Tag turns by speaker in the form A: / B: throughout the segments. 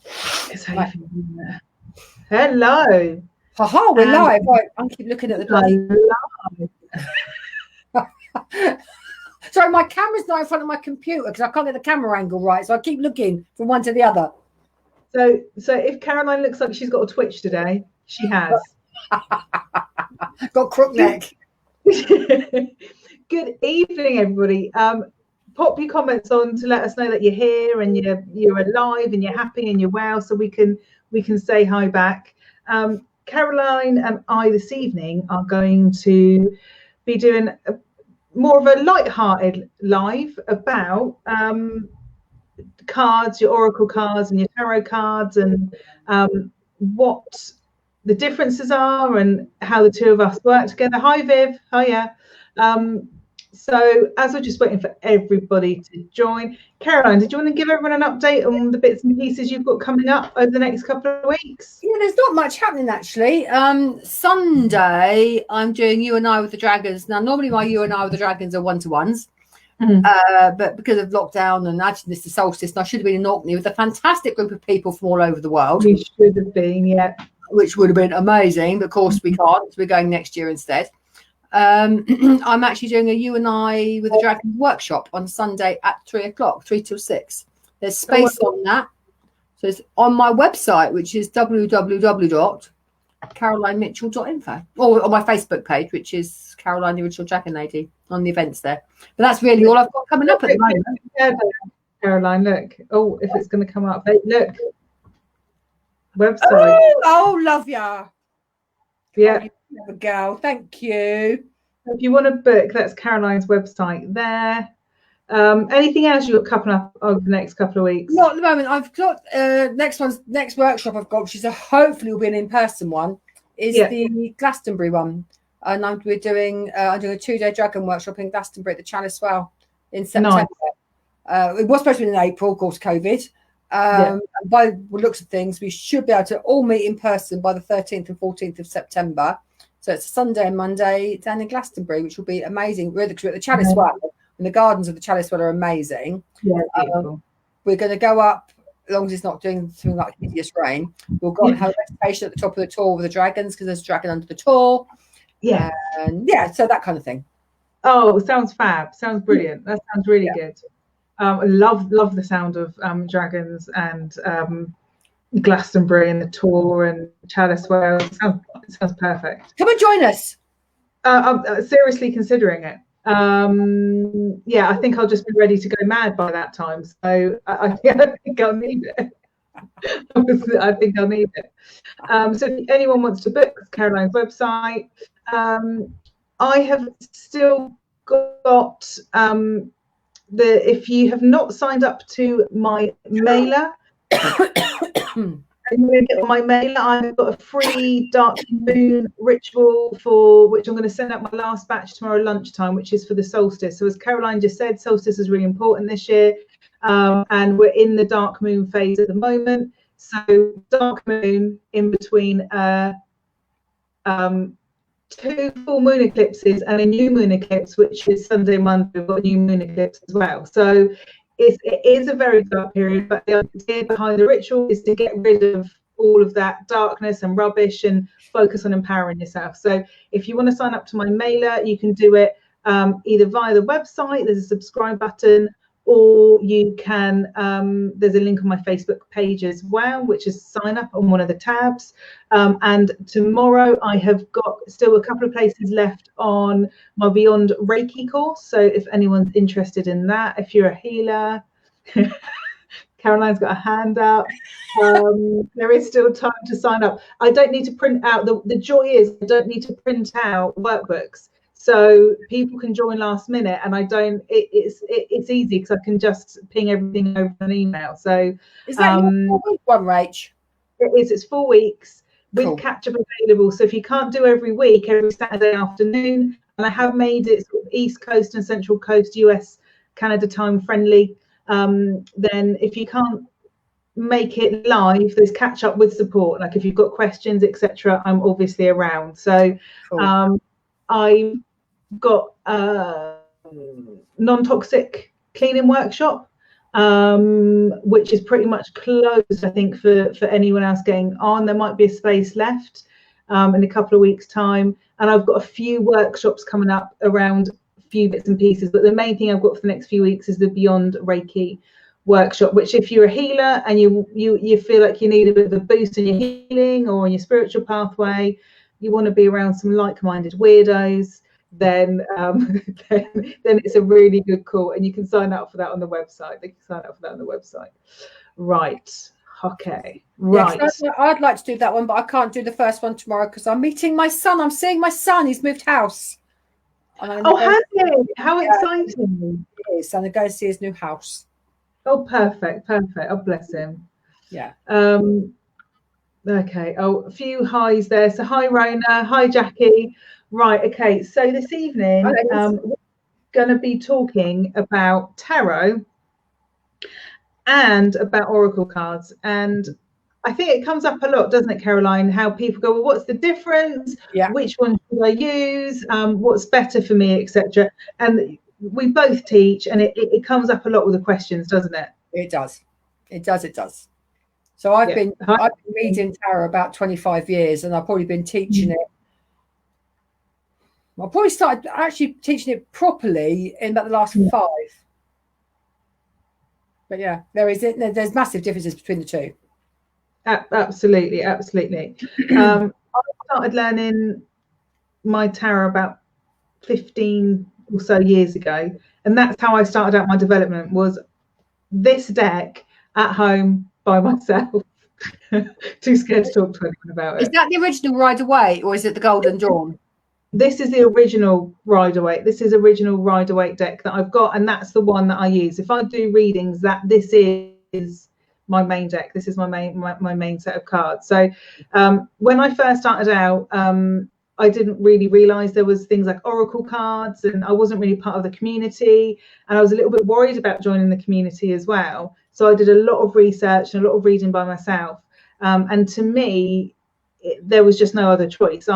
A: It's right. Hello.
B: Haha, we're live. Right, I keep looking at the bloody. Sorry, my camera's not in front of my computer because I can't get the camera angle right, so I keep looking from one to the other.
A: So if Caroline looks like she's got a twitch today, she has.
B: Got crook neck.
A: Good evening, everybody. Pop your comments on to let us know that you're here and you're alive and you're happy and you're well, so we can say hi back. Caroline and I this evening are going to be doing more of a light-hearted live about cards, your oracle cards and your tarot cards, and what the differences are and how the two of us work together. Hi Viv, hiya. So as we're just waiting for everybody to join, Caroline, did you want to give everyone an update on the bits and pieces you've got coming up over the next couple of weeks?
B: Yeah, there's not much happening actually. Sunday, I'm doing You and I with the Dragons. Now, normally my You and I with the Dragons are one-to-ones, but because of lockdown and actually this is solstice, and I should have been in Orkney with a fantastic group of people from all over the world.
A: You should have been, yeah.
B: Which would have been amazing, but of course we can't. So we're going next year instead. I'm actually doing a You and I with the Dragons workshop on Sunday at 3 o'clock, 3 till 6. There's space on that. So it's on my website, which is www.carolinemitchell.info, or on my Facebook page, which is Caroline, the Original Dragon Lady, on the events there. But that's really all I've got coming up at the moment.
A: Caroline, look. Oh, if it's going to come up. Hey, look. Website.
B: Oh, love ya.
A: Yeah.
B: Oh, girl, thank you.
A: If you want to book, that's Caroline's website there. Anything else you've got coming up over the next couple of weeks?
B: Not at the moment. I've got next workshop I've got, which is hopefully will be an in-person one, is the Glastonbury one. And I'm doing a 2-day dragon workshop in Glastonbury at the Chalice Well in September. Nice. It was supposed to be in April, of course, COVID. By the looks of things, we should be able to all meet in person by the 13th and 14th of September. So it's a Sunday and Monday down in Glastonbury, which will be amazing. We're at the Chalice Well, and the gardens of the Chalice Well are amazing. Yeah, we're going to go up, as long as it's not doing something like hideous rain. We'll go and have a meditation at the top of the tour with the dragons, because there's a dragon under the tour. Yeah. And so that kind of thing.
A: Oh, sounds fab. Sounds brilliant. That sounds really good. I love the sound of dragons and Glastonbury and the tour and Chalice Well. It sounds perfect.
B: Come and join us.
A: I'm seriously considering it. I think I'll just be ready to go mad by that time. So I think I'll need it. I think I'll need it. So if anyone wants to book, Caroline's website. I have still got if you have not signed up to my mailer, and you get on my mailer, I've got a free dark moon ritual for which I'm going to send out my last batch tomorrow lunchtime, which is for the solstice. So as Caroline just said, solstice is really important this year, and we're in the dark moon phase at the moment. So dark moon in between 2 full moon eclipses and a new moon eclipse, which is Sunday, Monday. We've got a new moon eclipse as well. So it is a very dark period, but the idea behind the ritual is to get rid of all of that darkness and rubbish and focus on empowering yourself. So if you want to sign up to my mailer, you can do it either via the website. There's a subscribe button, or you can there's a link on my Facebook page as well, which is sign up on one of the tabs. And tomorrow I have got still a couple of places left on my Beyond Reiki course. So if anyone's interested in that, if you're a healer, Caroline's got a hand up. There is still time to sign up. I don't need to print out, the joy is I don't need to print out workbooks. So people can join last minute, and I don't. It's easy because I can just ping everything over an email. So
B: is that your 4-week one, Rach?
A: It is. It's 4 weeks with catch up available. So if you can't do every week, every Saturday afternoon, and I have made it sort of East Coast and Central Coast, US, Canada time friendly. Then if you can't make it live, there's catch up with support. Like if you've got questions, etc., I'm obviously around. So I got a non-toxic cleaning workshop which is pretty much closed, I think, for anyone else getting on. There might be a space left in a couple of weeks' time. And I've got a few workshops coming up around a few bits and pieces. But the main thing I've got for the next few weeks is the Beyond Reiki workshop, which if you're a healer and you feel like you need a bit of a boost in your healing or in your spiritual pathway, you want to be around some like-minded weirdos, then it's a really good call, and you can sign up for that on the website. They can sign up for that on the website. Right. Okay. Right.
B: Yeah, I'd like to do that one, but I can't do the first one tomorrow because I'm meeting my son. I'm seeing my son. He's moved house.
A: Oh, has he? How exciting!
B: It is. And I'm going to see his new house.
A: Oh, perfect. Oh, bless him.
B: Yeah.
A: Okay. Oh, a few highs there. So hi, Rona. Hi, Jackie. Right. Okay. So this evening, we're going to be talking about tarot and about oracle cards. And I think it comes up a lot, doesn't it, Caroline? How people go, well, what's the difference?
B: Yeah.
A: Which one should I use? What's better for me, etc. And we both teach, and it comes up a lot with the questions, doesn't it?
B: It does. So I've been reading tarot about 25 years, and I've probably been teaching it. I probably started actually teaching it properly in about the last 5. But yeah, there's massive differences between the two.
A: Absolutely. I started learning my tarot about 15 or so years ago, and that's how I started out my development, was this deck at home by myself. Too scared to talk to anyone about it.
B: Is that the original Rider-Waite, or is it the Golden Dawn?
A: This is the original Rider-Waite. This is original Rider-Waite deck that I've got, and that's the one that I use if I do readings. This is my main deck. This is my main set of cards. So when I first started out, I didn't really realize there was things like oracle cards, and I wasn't really part of the community, and I was a little bit worried about joining the community as well. So I did a lot of research and a lot of reading by myself, and to me there was just no other choice.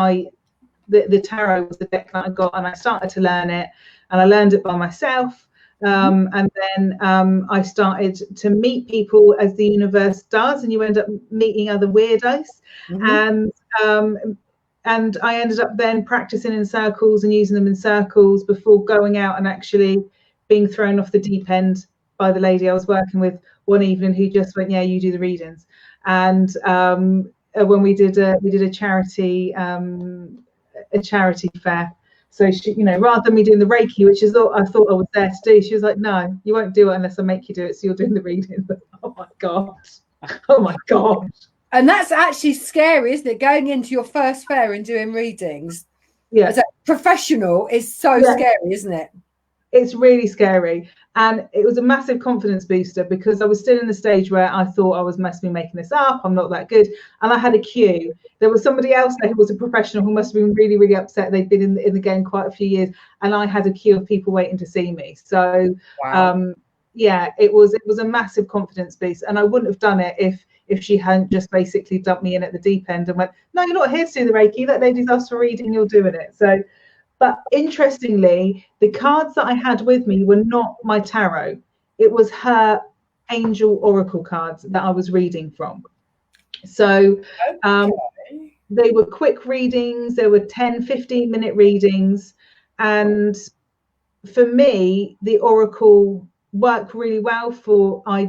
A: The tarot was the deck that I got, and I started to learn it, and I learned it by myself. And then I started to meet people, as the universe does, and you end up meeting other weirdos. And I ended up then practicing in circles and using them in circles before going out and actually being thrown off the deep end by the lady I was working with one evening, who just went, yeah, you do the readings. And when we did a charity fair, so she, rather than me doing the Reiki, which is all I thought I was there to do, she was like, no, you won't do it unless I make you do it, so you're doing the reading. Oh my god.
B: And that's actually scary, isn't it? Going into your first fair and doing readings as a professional is so scary, isn't it?
A: It's really scary. And it was a massive confidence booster, because I was still in the stage where I thought I must be making this up. I'm not that good. And I had a queue. There was somebody else there who was a professional who must have been really, really upset. They'd been in the game quite a few years. And I had a queue of people waiting to see me. So, it was a massive confidence boost. And I wouldn't have done it if she hadn't just basically dumped me in at the deep end and went, no, you're not here to do the Reiki. That lady's asked for reading. You're doing it. So, but interestingly, the cards that I had with me were not my tarot. It was her angel oracle cards that I was reading from. So they were quick readings. They were 10, 15-minute readings. And for me, the oracle worked really well for, a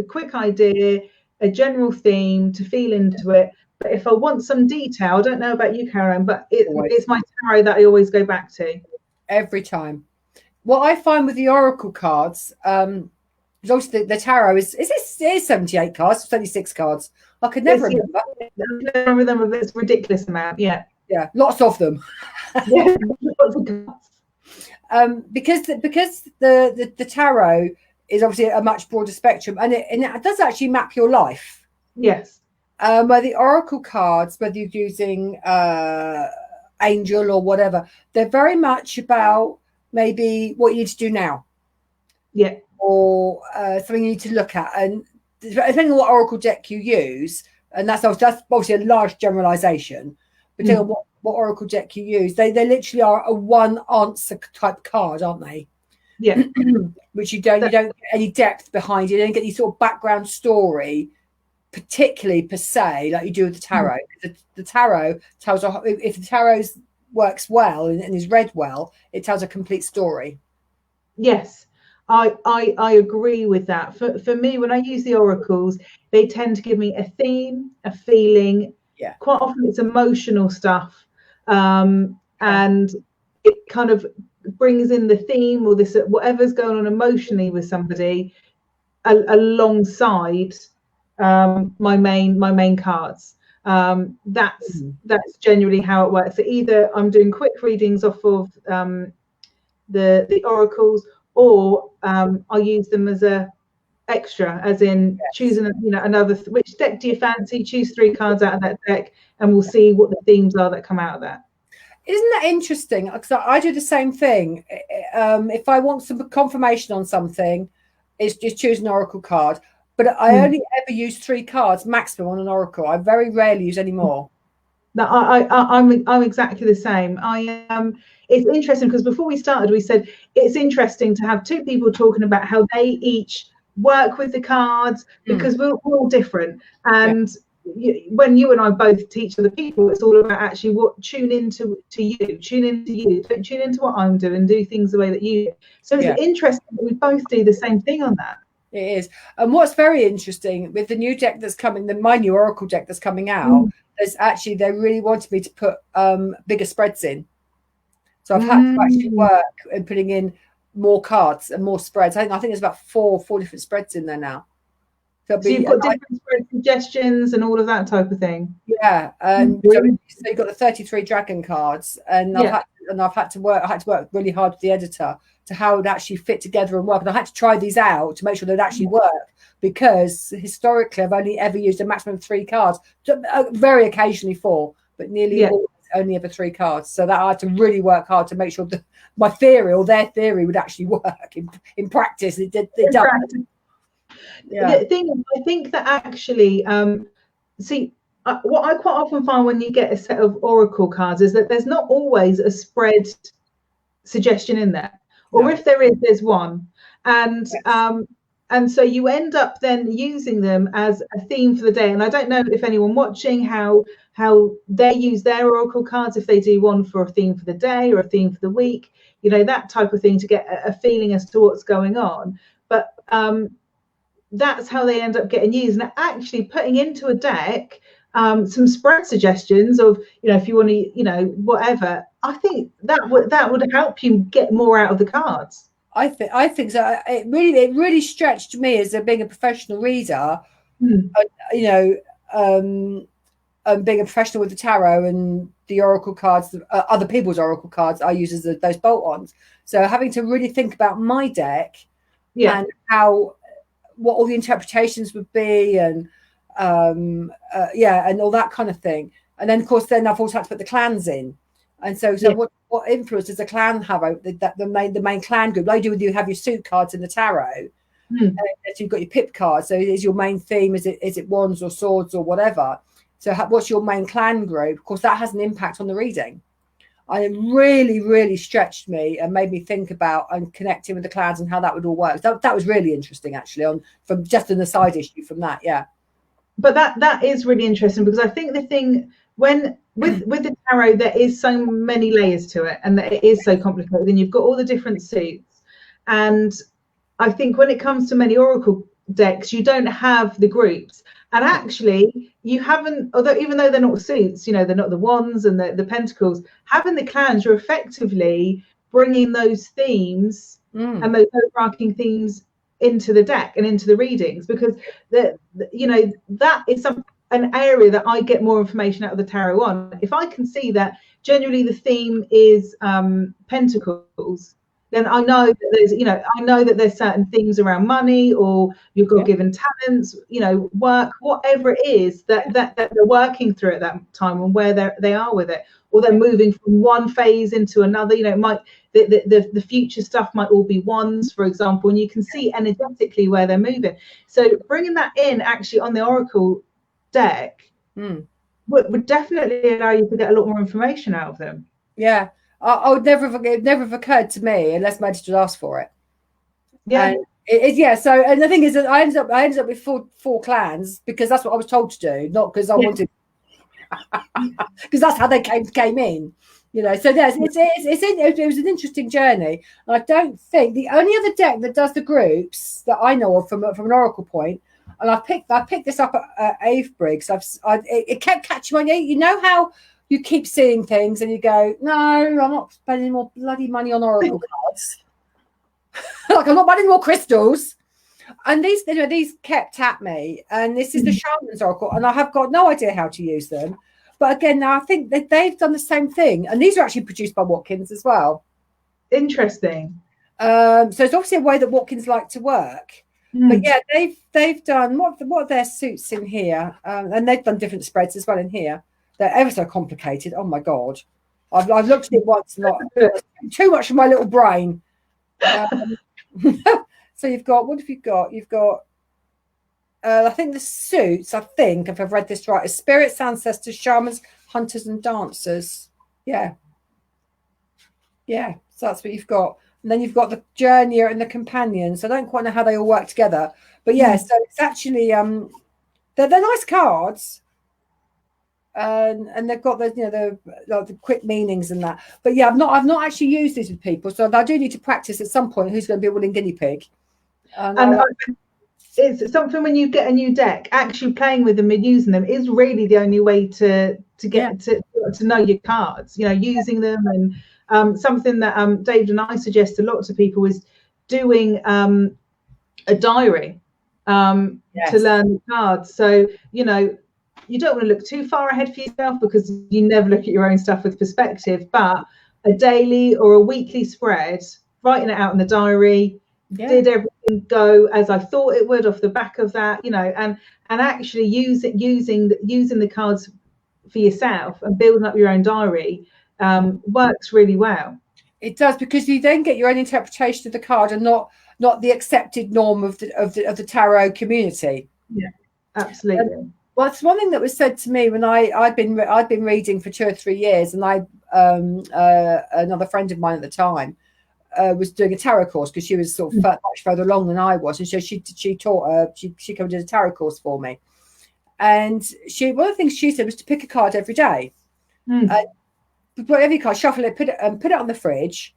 A: quick idea, a general theme to feel into it. But if I want some detail, I don't know about you, Caroline, but it's my tarot that I always go back to.
B: Every time. What I find with the oracle cards, because obviously the tarot is 78 cards, 76 cards. I could never remember.
A: I don't remember this ridiculous amount. Yeah,
B: lots of them.
A: Yeah, lots of cards.
B: Because the tarot is obviously a much broader spectrum, and it does actually map your life.
A: Yes.
B: Where the oracle cards, whether you're using angel or whatever, they're very much about maybe what you need to do now. Yeah. Or something you need to look at. And depending on what oracle deck you use, and that's obviously a large generalization, but depending on what oracle deck you use, they literally are a one answer type card, aren't they?
A: Yeah.
B: Which you don't get any depth behind. You don't get any sort of background story, particularly per se, like you do with the tarot. The tarot tells if the tarot works well and is read well, it tells a complete story.
A: Yes, I agree with that. For me, when I use the oracles, they tend to give me a theme, a feeling.
B: Yeah.
A: Quite often it's emotional stuff, and it kind of brings in the theme or this whatever's going on emotionally with somebody alongside my main cards. That's generally how it works. So either I'm doing quick readings off of the oracles, or I use them as a extra, as in choosing another. Which deck do you fancy? Choose 3 cards out of that deck, and we'll see what the themes are that come out of that.
B: Isn't that interesting? Because I do the same thing. If I want some confirmation on something, it's just choose an oracle card. But I only ever use 3 cards maximum on an oracle. I very rarely use any more.
A: No, I'm exactly the same. It's interesting because before we started, we said it's interesting to have 2 people talking about how they each work with the cards, because we're all different. And when you and I both teach other people, it's all about actually tune into you, don't tune into what I'm doing, do things the way that you do. So it's interesting that we both do the same thing on that.
B: It is. And what's very interesting with the new deck that's coming, my new oracle deck that's coming out, is actually they really wanted me to put bigger spreads in. So I've had to actually work in putting in more cards and more spreads. I think there's about four different spreads in there now.
A: So you've got different spread suggestions and all of that type of thing.
B: Yeah, and so you've got the 33 dragon cards, and I've had to work really hard with the editor to how it would actually fit together and work. And I had to try these out to make sure they'd actually work, because historically I've only ever used a maximum of 3 cards, very occasionally 4, but nearly always only ever 3 cards. So that I had to really work hard to make sure that my theory or their theory would actually work in practice. It does.
A: Yeah. The thing is, I think that actually, what I quite often find when you get a set of oracle cards is that there's not always a spread suggestion in there, or if there is, there's one, and so you end up then using them as a theme for the day. And I don't know if anyone watching how they use their oracle cards, if they do one for a theme for the day or a theme for the week, that type of thing, to get a feeling as to what's going on. But that's how they end up getting used. And actually putting into a deck some spread suggestions of, if you want to, whatever, I think that would help you get more out of the cards.
B: I think so. It really stretched me as being a professional reader, and being a professional with the tarot and the oracle cards, other people's oracle cards I use as those bolt-ons. So having to really think about my deck and what all the interpretations would be, and and all that kind of thing. And then of course then I've also had to put the clans in. And so what influence does the clan have over the main clan group? Like you have your suit cards in the tarot. So you've got your pip cards. So is your main theme, is it wands or swords or whatever? So what's your main clan group? Of course, that has an impact on the reading. And it really, really stretched me and made me think about and connecting with the clans and how that would all work. That was really interesting, actually, from just an aside issue from that,
A: But that is really interesting, because I think the thing with the tarot, there is so many layers to it, and that it is so complicated, and you've got all the different suits. And I think when it comes to many oracle decks, you don't have the groups. And actually, you haven't, even though they're not suits, they're not the wands and the pentacles, having the clans, you're effectively bringing those themes and those overarching themes into the deck and into the readings, because that is an area that I get more information out of the tarot on. If I can see that generally the theme is pentacles, then I know that there's certain things around money, or your God-given talents, work, whatever it is that they're working through at that time, and where they are with it, or they're moving from one phase into another. It might the future stuff might all be wands, for example, and you can see energetically where they're moving. So bringing that in actually on the oracle deck would definitely allow you to get a lot more information out of them.
B: I would never have occurred to me unless Maddie just asked for it.
A: Yeah.
B: So, and the thing is that I ended up with four clans because that's what I was told to do, not because I wanted, because that's how they came in, you know. So it was an interesting journey. And I don't think the only other deck that does the groups that I know of from an oracle point, and I picked this up at Avebury because it kept catching my ear. You know how you keep seeing things and you go, no, I'm not spending more bloody money on oracle cards. Like, I'm not buying more crystals. And these kept at me. And this is the Shaman's Oracle. And I have got no idea how to use them. But again, now I think that they've done the same thing. And these are actually produced by Watkins as well.
A: Interesting.
B: So it's obviously a way that Watkins like to work. But yeah, they've done what are their suits in here? And they've done different spreads as well in here. They're ever so complicated. Oh my God. I've looked at it once and too much for my little brain. So you've got, what have you got? You've got, I think the suits, if I've read this right, is spirits, ancestors, shamans, hunters, and dancers. Yeah. So that's what you've got. And then you've got the journeyer and the companion. So I don't quite know how they all work together. But yeah, so it's actually, they're nice cards. And they've got the quick meanings and that. But yeah, I've not actually used these with people, so I do need to practice at some point. Who's going to be a willing guinea pig? And
A: it's something when you get a new deck, actually playing with them and using them is really the only way to get to know your cards. You know, using them, and something that David and I suggest a lot to people is doing a diary to learn the cards. So you know, you don't want to look too far ahead for yourself because you never look at your own stuff with perspective, but a daily or a weekly spread, writing it out in the diary, did everything go as I thought it would off the back of that, you know, and actually using the cards for yourself and building up your own diary works really well.
B: It does, because you then get your own interpretation of the card and not the accepted norm of the tarot community.
A: Yeah, absolutely.
B: Well, it's one thing that was said to me when I'd been reading for 2 or 3 years, and another friend of mine at the time was doing a tarot course because she was sort of much further along than I was, and so she taught she came and did a tarot course for me. And one of the things she said was to pick a card every day, put every card, shuffle it, put it on the fridge,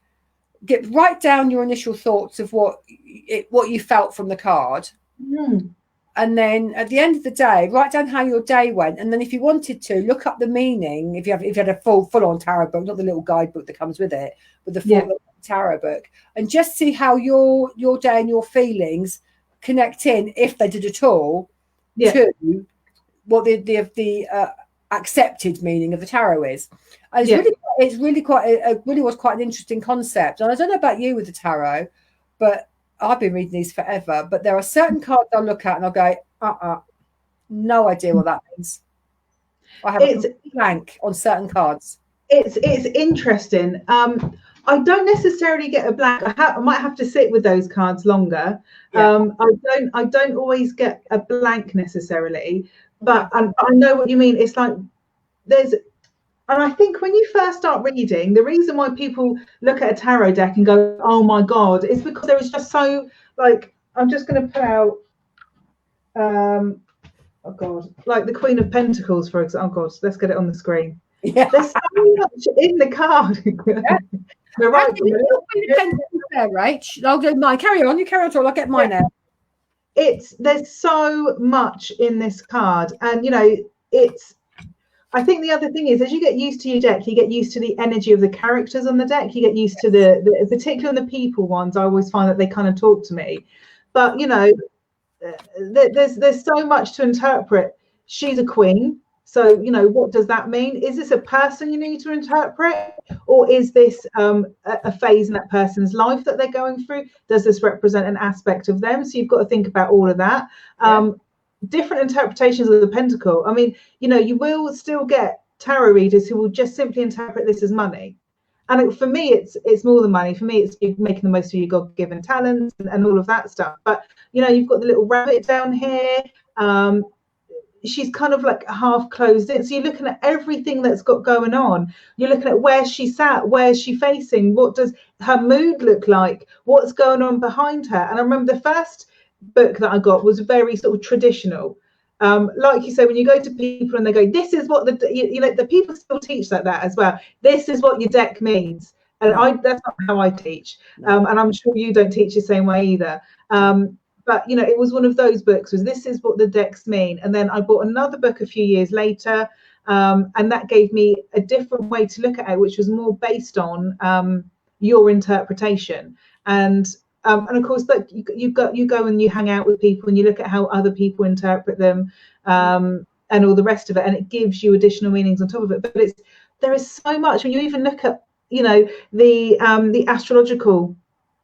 B: write down your initial thoughts of what you felt from the card. And then at the end of the day, write down how your day went. And then if you wanted to, look up the meaning. If you had a full-on tarot book, not the little guidebook that comes with it, but the full tarot book, and just see how your day and your feelings connect in, if they did at all, to what the accepted meaning of the tarot is. And it really was quite an interesting concept. And I don't know about you with the tarot, but I've been reading these forever, but there are certain cards I'll look at and I'll go, no idea what that means. I have a blank on certain cards.
A: It's interesting. I don't necessarily get a blank. I might have to sit with those cards longer. I don't always get a blank necessarily, but I know what you mean. It's like and I think when you first start reading, the reason why people look at a tarot deck and go, oh my God, is because there is just so, like, I'm just going to put out, oh God, like the Queen of Pentacles, for example. Oh God, let's get it on the screen. Yeah. There's so much in the card.
B: You're right. There, right? I'll do mine. Carry on. You carry on, I'll get mine out.
A: There's so much in this card. And, you know, I think the other thing is, as you get used to your deck, you get used to the energy of the characters on the deck. You get used to the particularly on the people ones. I always find that they kind of talk to me. But, you know, there's so much to interpret. She's a queen. So, you know, what does that mean? Is this a person you need to interpret? Or is this a phase in that person's life that they're going through? Does this represent an aspect of them? So you've got to think about all of that. Different interpretations of the Pentacle. I mean, you know, you will still get tarot readers who will just simply interpret this as money. And for me, it's more than money. For me, it's making the most of your God-given talents and all of that stuff. But, you know, you've got the little rabbit down here. she's kind of like half closed in. So you're looking at everything that's got going on. You're looking at where she sat, where's she facing, what does her mood look like, what's going on behind her. And I remember the first book that I got was very sort of traditional. Like you say, when you go to people and they go, this is what the people still teach like that as well. This is what your deck means. And that's not how I teach. And I'm sure you don't teach the same way either. But it was one of those books, was this is what the decks mean. And then I bought another book a few years later, and that gave me a different way to look at it, which was more based on your interpretation. And of course, like you go and you hang out with people and you look at how other people interpret them, and all the rest of it, and it gives you additional meanings on top of it. But there is so much when you even look at the astrological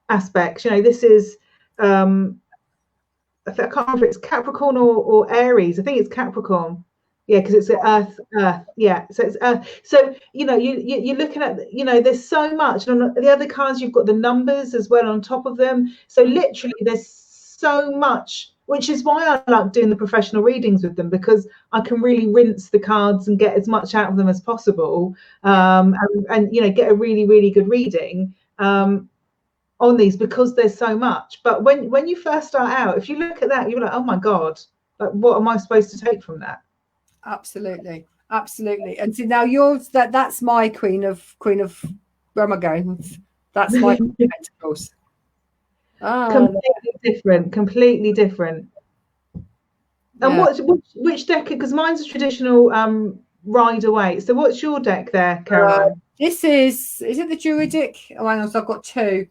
A: aspects. This is I can't remember if it's Capricorn or Aries. I think it's Capricorn. Yeah, because it's Earth. Yeah, so it's Earth. So you're looking at there's so much. And on the other cards, you've got the numbers as well on top of them. So literally, there's so much, which is why I like doing the professional readings with them, because I can really rinse the cards and get as much out of them as possible, and get a really, really good reading on these, because there's so much. But when you first start out, if you look at that, you're like, oh my God, like what am I supposed to take from that?
B: Absolutely. And see, now yours, that's my queen of where am I going? That's my Pentacles.
A: Completely different. And which deck? Because mine's a traditional Rider-Waite. So what's your deck there, Caroline?
B: This is it the Druidic? Oh, hang on, so I've got two.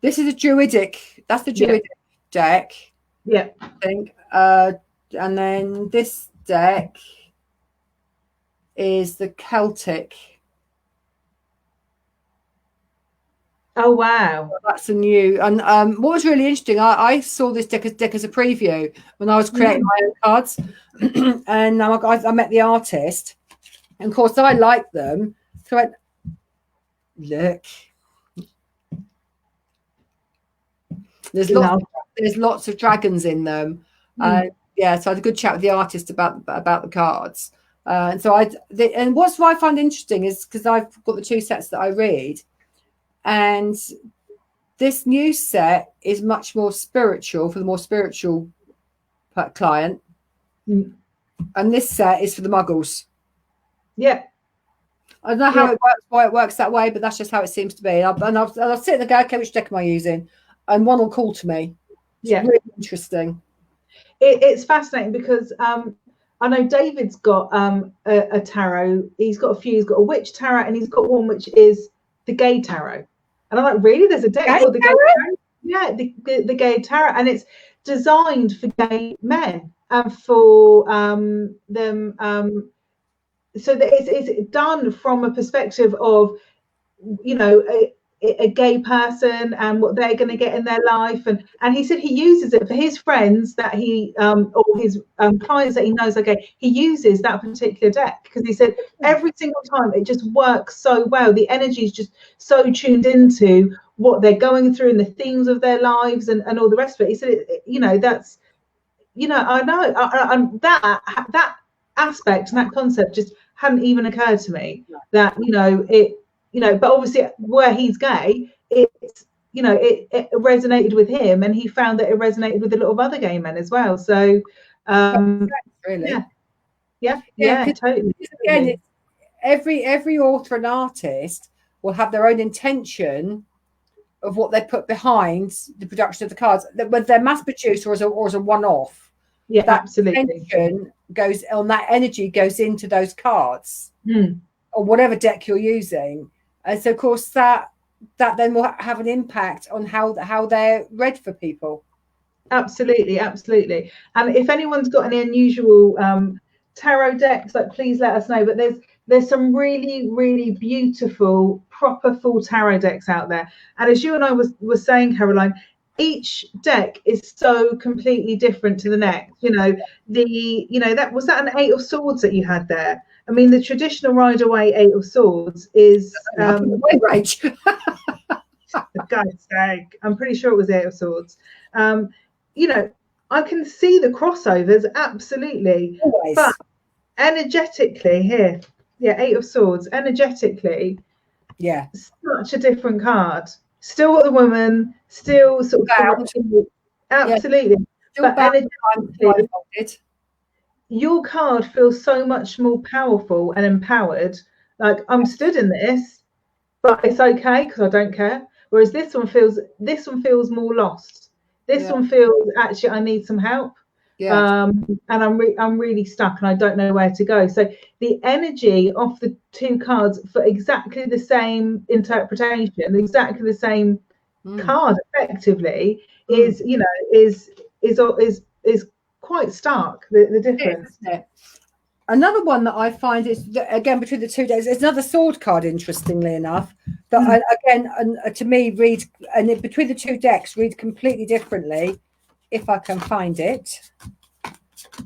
B: This is a Druidic. That's the Druidic deck.
A: Yeah.
B: I think. And then this deck is the Celtic.
A: Oh wow,
B: that's a new. And what was really interesting, I saw this deck as a preview when I was creating my own cards, and I met the artist, and of course I liked them. So I went, look, there's lots of dragons in them. So I had a good chat with the artist about the cards. And so and what I find interesting is, because I've got the two sets that I read, and this new set is much more spiritual for the more spiritual client, and this set is for the muggles.
A: Yeah,
B: I don't know how it works, why it works that way, but that's just how it seems to be. And I'll sit there and go, okay, which deck am I using? And one will call to me. It's really interesting.
A: It's fascinating because I know David's got a tarot. He's got a few. He's got a witch tarot, and he's got one which is the gay tarot. And I'm like, really? There's a deck called the gay tarot? Yeah, the gay tarot, and it's designed for gay men and for them. So that it's done from a perspective of, a gay person and what they're going to get in their life, and he said he uses it for his friends that he or his clients that he knows are gay. He uses that particular deck because he said every single time it just works so well. The energy is just so tuned into what they're going through and the themes of their lives and all the rest of it. He said that's I know that aspect and that concept just hadn't even occurred to me, that but obviously where he's gay, it resonated with him, and he found that it resonated with a lot of other gay men as well. So
B: really,
A: totally.
B: Again, every author and artist will have their own intention of what they put behind the production of the cards, whether they're mass produced or as a one-off.
A: Yeah,
B: that
A: absolutely.
B: Intention goes on, that energy goes into those cards or whatever deck you're using. And so, of course, that then will have an impact on how they're read for people.
A: Absolutely. And if anyone's got any unusual tarot decks, like, please let us know. But there's some really, really beautiful, proper full tarot decks out there. And as you and I were saying, Caroline, each deck is so completely different to the next. That was that an 8 of Swords that you had there. I mean, the traditional Rider-Waite 8 of Swords is
B: rage.
A: For God's sake, I'm pretty sure it was 8 of Swords. I can see the crossovers, absolutely.
B: Always.
A: But energetically here, yeah, 8 of Swords, energetically,
B: yeah,
A: such a different card. Still the woman, still sort of absolutely.
B: Yeah.
A: But energetically, your card feels so much more powerful and empowered. Like, I'm stood in this, but it's okay because I don't care. Whereas this one feels more lost. This one feels, actually, I need some help.
B: Yeah.
A: And I'm really stuck and I don't know where to go. So the energy of the 2 cards for exactly the same interpretation, exactly the same card, effectively, is quite stark. The difference.
B: Isn't it? Another one that I find is that, again, between the 2 decks, it's another sword card, interestingly enough, that to me read, and between the 2 decks read completely differently, if I can find it,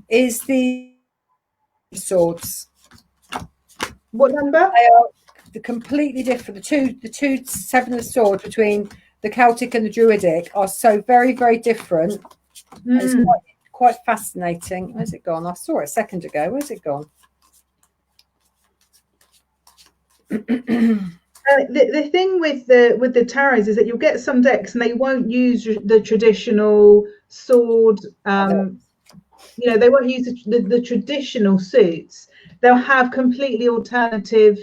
B: is the swords.
A: What number?
B: They are completely different. The two 7 of swords between the Celtic and the Druidic are so very, very different. It's quite fascinating. Where's it gone? I saw it a second ago. Where's it gone?
A: The thing with the tarots is that you'll get some decks and they won't use the traditional sword. They won't use the traditional suits. They'll have completely alternative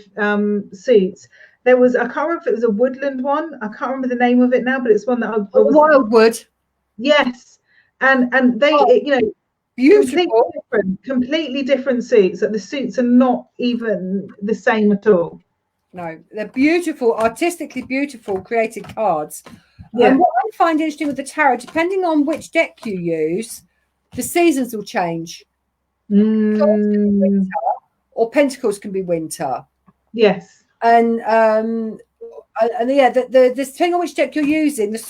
A: suits. There was, I can't remember if it was a woodland one. I can't remember the name of it now, but it's one that I was.
B: Wildwood.
A: Yes, and they
B: beautiful,
A: completely different suits. That the suits are not even the same at all.
B: No, they're beautiful, artistically beautiful, created cards. Yeah. And what I find interesting with the tarot, depending on which deck you use, the seasons will change.
A: Winter,
B: or Pentacles can be winter.
A: Yes.
B: And yeah, the thing on which deck you're using, that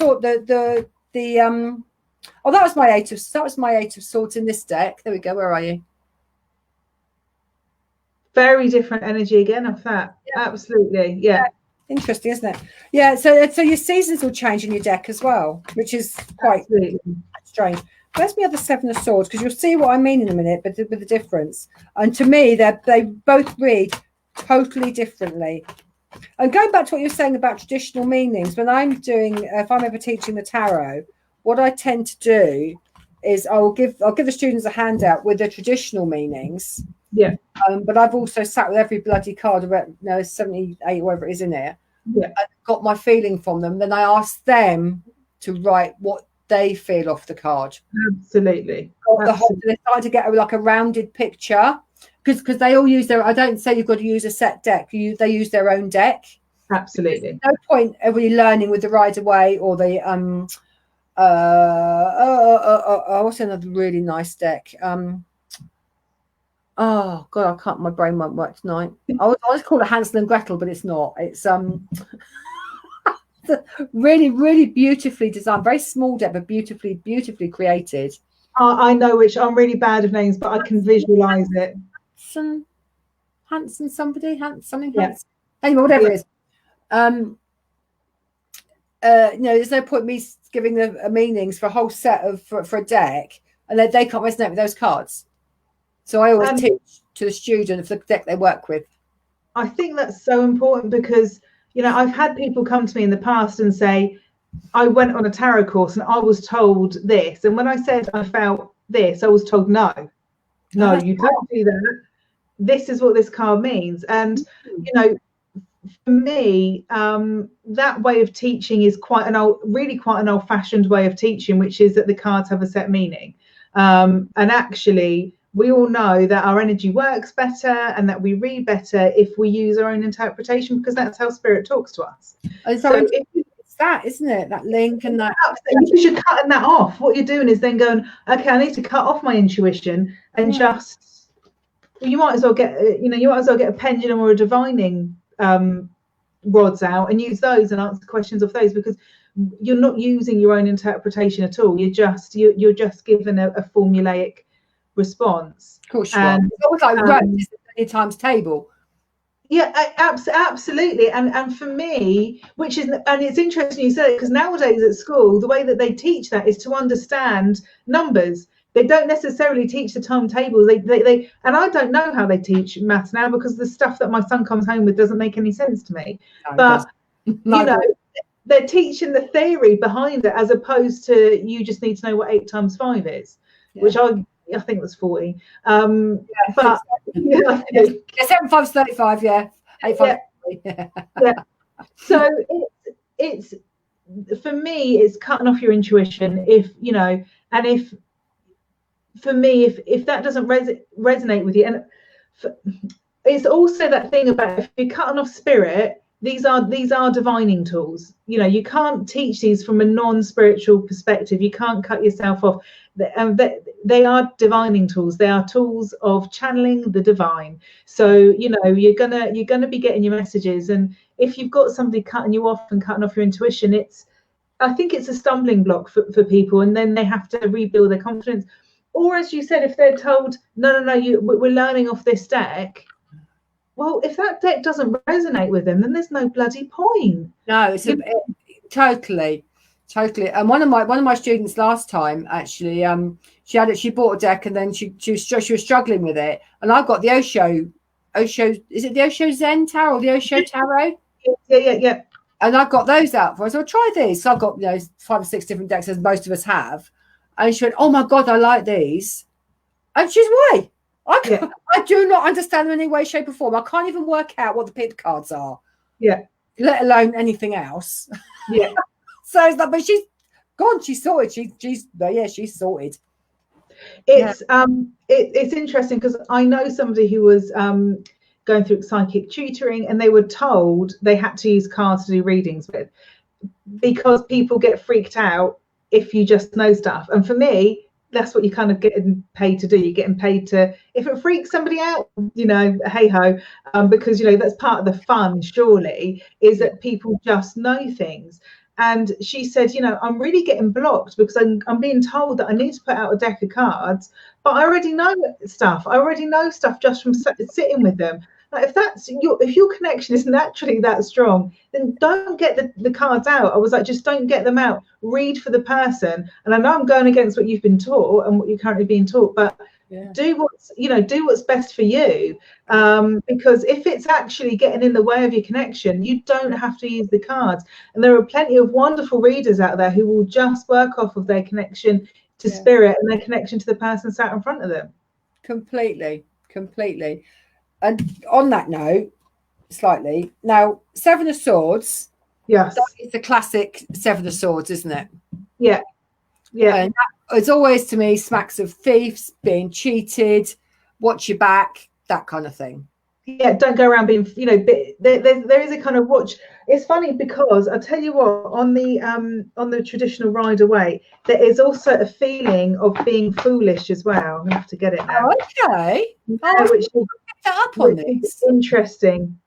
B: was my 8 of Swords in this deck. There we go. Where are you?
A: Very different energy again off that. Yeah. Absolutely. Yeah.
B: Interesting, isn't it? Yeah. So your seasons will change in your deck as well, which is quite strange. Where's my other 7 of Swords? Because you'll see what I mean in a minute, but with the difference. And to me, they both read totally differently. And going back to what you're saying about traditional meanings, when I'm doing, if I'm ever teaching the tarot, what I tend to do is I'll give the students a handout with the traditional meanings.
A: Yeah.
B: But I've also sat with every bloody card, 78, whatever it is in there.
A: Yeah.
B: And got my feeling from them. Then I ask them to write what they feel off the card.
A: Absolutely.
B: They're trying to get a rounded picture, because they all use I don't say you've got to use a set deck. They use their own deck.
A: Absolutely.
B: There's no point everybody learning with the Rider-Waite or the what's another really nice deck? Oh God, I can't. My brain won't work tonight. I was called a Hansel and Gretel, but it's not. It's really, really beautifully designed, very small deck, but beautifully created.
A: I know which. I'm really bad with names, but I can visualize it.
B: Hanson, somebody, something. Yeah. Hanson. Anyway, whatever it is. There's no point me giving them meanings for a whole set for a deck, and they can't resonate with those cards. So I always teach to the student of the deck they work with.
A: I think that's so important because, I've had people come to me in the past and say, I went on a tarot course and I was told this. And when I said I felt this, I was told, no, you don't do that. This is what this card means. And, for me, that way of teaching is quite an old-fashioned way of teaching, which is that the cards have a set meaning. And actually, we all know that our energy works better and that we read better if we use our own interpretation, because that's how spirit talks to us.
B: It's that, isn't it? That link and that.
A: Because you're cutting that off. What you're doing is then going, okay, I need to cut off my intuition and just. You might as well get, a pendulum or a divining rods out and use those and answer questions of those, because you're not using your own interpretation at all. You're just given a formulaic response.
B: Of course you are. It's always like times table.
A: Yeah, absolutely. And for me, which is, and it's interesting you said it, because nowadays at school, the way that they teach that is to understand numbers. They don't necessarily teach the timetables. They and I don't know how they teach maths now, because the stuff that my son comes home with doesn't make any sense to me.
B: No,
A: But
B: no,
A: you know, they're teaching the theory behind it, as opposed to you just need to know what 8 times 5 is, which I think was 40. But yeah,
B: yeah, 7 5 35, yeah. 8 5
A: yeah. Yeah. So it's for me, it's cutting off your intuition. If you know, and if for me, if that doesn't resonate with you, and it's also that thing about, if you're cutting off spirit, these are divining tools. You know, you can't teach these from a non-spiritual perspective. You can't cut yourself off. They are divining tools. They are tools of channeling the divine. So you know, you're gonna be getting your messages, and if you've got somebody cutting you off and cutting off your intuition, I think it's a stumbling block for people, and then they have to rebuild their confidence. Or as you said, if they're told, no, we're learning off this deck. Well, if that deck doesn't resonate with them, then there's no bloody point.
B: No, it's totally. And one of my students last time, actually, she bought a deck, and then she was struggling with it, and I've got the Osho, is it the Osho Zen Tarot or the Osho Tarot?
A: Yeah.
B: And I've got those out for her. So I'll try these. So I've got 5 or 6 different decks, as most of us have. And she went, "Oh my God, I like these." And she's right. I do not understand them in any way, shape, or form. I can't even work out what the pit cards are.
A: Yeah.
B: Let alone anything else.
A: Yeah.
B: So it's like, but she's gone. She's sorted. She's sorted.
A: It's interesting, because I know somebody who was going through psychic tutoring, and they were told they had to use cards to do readings with, because people get freaked out if you just know stuff. And for me, that's what you're kind of getting paid to do. You're getting paid to, if it freaks somebody out, hey ho, because that's part of the fun, surely, is that people just know things. And she said, I'm really getting blocked, because I'm being told that I need to put out a deck of cards, but I already know stuff. I already know stuff just from sitting with them. Like, if your connection is naturally that strong, then don't get the cards out. I was like, just don't get them out. Read for the person. And I know I'm going against what you've been taught and what you're currently being taught, but do what's best for you. Because if it's actually getting in the way of your connection, you don't have to use the cards. And there are plenty of wonderful readers out there who will just work off of their connection to spirit and their connection to the person sat in front of them.
B: Completely. And on that note, slightly, now, 7 of Swords.
A: Yes.
B: It's the classic 7 of Swords, isn't it?
A: Yeah.
B: And it's always, to me, smacks of thieves, being cheated, watch your back, that kind of thing.
A: Yeah, don't go around being, there is a kind of watch. It's funny, because I'll tell you what, on the traditional Rider-Waite, there is also a feeling of being foolish as well. I'm gonna have to get it now.
B: Okay.
A: Which is interesting.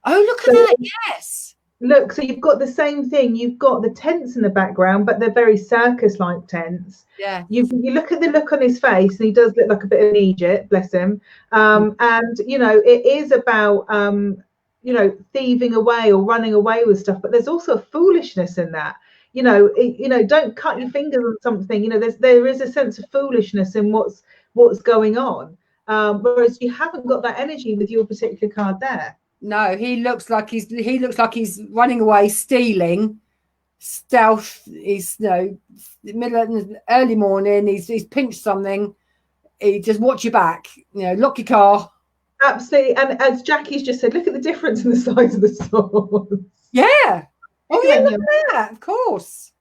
B: Oh, look at that. Yes.
A: Look, so you've got the same thing. You've got the tents in the background, but they're very circus-like tents.
B: Yeah.
A: You look at the look on his face, and he does look like a bit of an Egypt, bless him. And it is about thieving away or running away with stuff, but there's also a foolishness in that. Don't cut your fingers on something. There is a sense of foolishness in what's going on. Whereas you haven't got that energy with your particular card there.
B: No, he looks like he's running away, stealing, stealth. He's early morning. He's pinched something. He just watch your back. Lock your car.
A: Absolutely. And as Jackie's just said, look at the difference in the size of the swords.
B: Yeah. Oh yeah, look at that. Of course.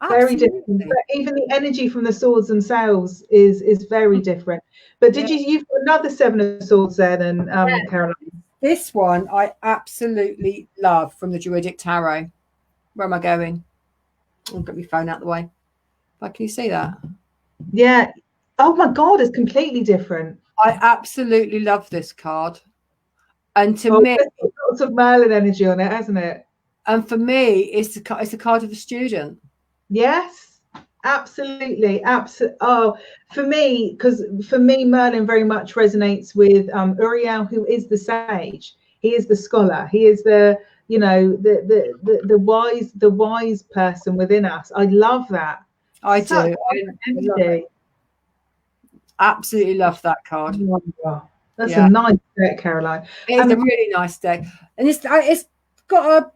A: Very different. But even the energy from the swords themselves is very different. But you've got another 7 of Swords there then, Caroline?
B: This one I absolutely love, from the Druidic Tarot. Where am I going? I'll get my phone out the way. Can you see that?
A: Yeah. Oh my God, it's completely different.
B: I absolutely love this card. And to me,
A: lots of Merlin energy on it, hasn't it?
B: And for me, it's a card of the student.
A: Yes. Absolutely. Oh, for me, Merlin very much resonates with Uriel, who is the sage. He is the scholar. He is the, you know, the wise person within us. I love that.
B: I
A: Such
B: do. Love it. Absolutely love that card.
A: That's a nice deck, Caroline.
B: It's a really nice deck, and it's got a.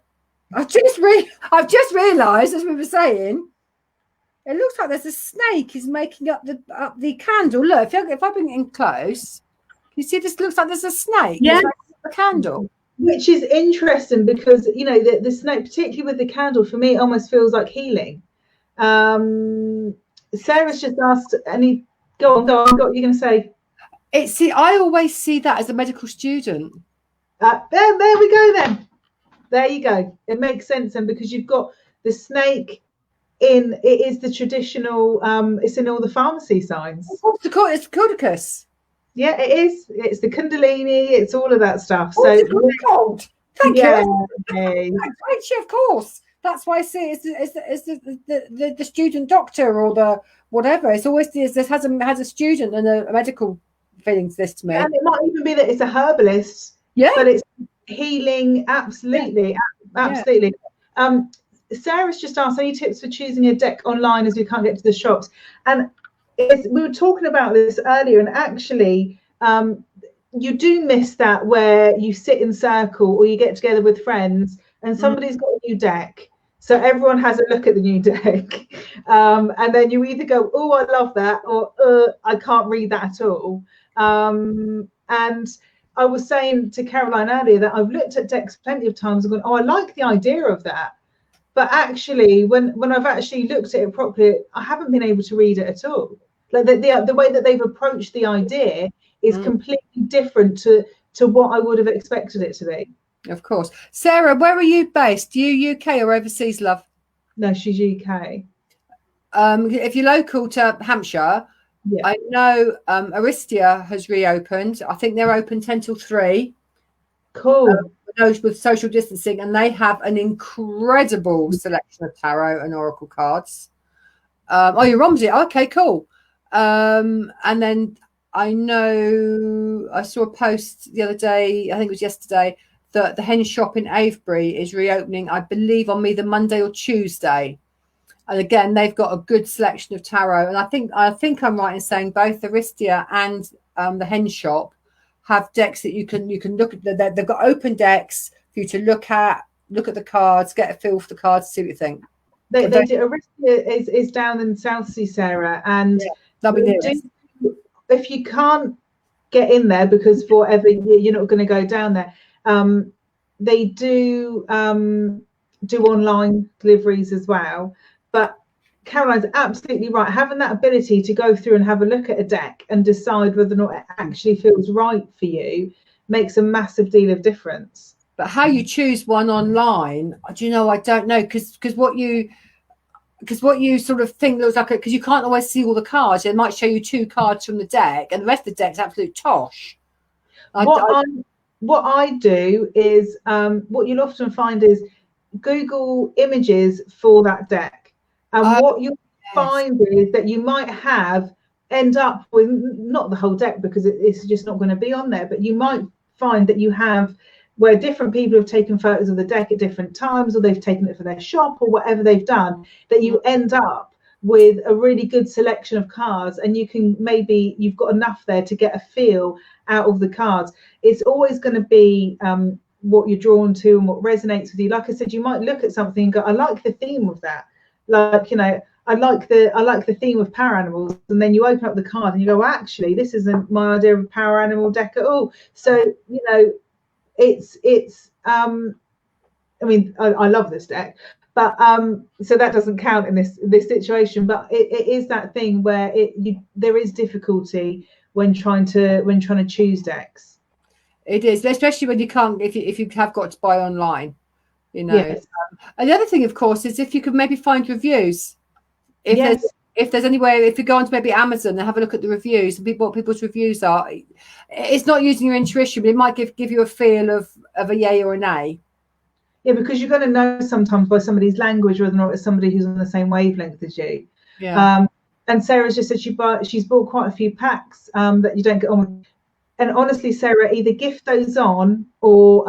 B: I've just realised, as we were saying, it looks like there's a snake is making up the candle. Look, if I bring it in close, you see this looks like there's a snake.
A: Yeah,
B: a candle.
A: Which is interesting because, you know, the snake, particularly with the candle, for me, it almost feels like healing. Sarah's just asked, go on, what are you going to say?
B: I always see that as a medical student.
A: There we go then. There you go. It makes sense then, because you've got the snake it is the traditional, it's in all the pharmacy signs.
B: It's Cordicus.
A: Yeah, it is. It's the Kundalini. It's all of that stuff.
B: So it's called. Thank you. Of course. That's why I say it's the student doctor or the whatever. It's always this has a student and a medical feeling to this to me.
A: And it might even be that it's a herbalist.
B: Yeah.
A: But it's healing. Absolutely. Yeah. Absolutely. Yeah. Sarah's just asked, any tips for choosing a deck online as we can't get to the shops? And we were talking about this earlier, and actually you do miss that where you sit in circle or you get together with friends and somebody's got a new deck, so everyone has a look at the new deck, and then you either go, oh, I love that, or I can't read that at all. And I was saying to Caroline earlier that I've looked at decks plenty of times and gone, oh, I like the idea of that. But actually, when I've actually looked at it properly, I haven't been able to read it at all. Like the way that they've approached the idea is completely different to what I would have expected it to be.
B: Of course. Sarah, where are you based? You UK or overseas, love?
A: No, she's UK.
B: If you're local to Hampshire, I know Aristia has reopened. I think they're open 10 till 3.
A: Cool.
B: Those with social distancing, and they have an incredible selection of tarot and oracle cards. You're Romsey. Okay, cool. And then I know I saw a post the other day, I think it was yesterday, that the hen shop in Avebury is reopening, I believe, on either Monday or Tuesday. And again, they've got a good selection of tarot. And I think I'm right in saying both Aristia and the hen shop have decks that you can look at. They've got open decks for you to look at the cards, get a feel for the cards, see what you think.
A: They do. Aristia is down in Southsea, Sarah, and if you can't get in there because for whatever you're not going to go down there, they do online deliveries as well. But Caroline's absolutely right. Having that ability to go through and have a look at a deck and decide whether or not it actually feels right for you makes a massive deal of difference.
B: But how you choose one online, do you know? I don't know, because what you sort of think looks like because you can't always see all the cards. It might show you 2 cards from the deck, and the rest of the deck's absolute tosh.
A: What I do is what you'll often find is Google images for that deck. And what you'll find is that you might end up with not the whole deck because it's just not going to be on there, but you might find that you have where different people have taken photos of the deck at different times, or they've taken it for their shop or whatever they've done, that you end up with a really good selection of cards, and you've got enough there to get a feel out of the cards. It's always going to be what you're drawn to and what resonates with you. Like I said, you might look at something and go, I like the theme of that. Like, you know, I like the theme of power animals, and then you open up the card and you go, well, actually, this isn't my idea of a power animal deck at all. So, you know, it's I mean, I love this deck, but so that doesn't count in this situation. But it is that thing where there is difficulty when trying to choose decks. It is,
B: especially when you can't, if you have got to buy online. You know,
A: yes.
B: And the other thing, of course, is if you could maybe find reviews. If there's any way, if you go onto maybe Amazon and have a look at the reviews and what people's reviews are, it's not using your intuition, but it might give you a feel of a yay or a nay.
A: Yeah, because you're going to know sometimes by somebody's language whether or not it's somebody who's on the same wavelength as you.
B: Yeah.
A: And Sarah's just said she's bought quite a few packs that you don't get on with. And honestly, Sarah, either gift those on or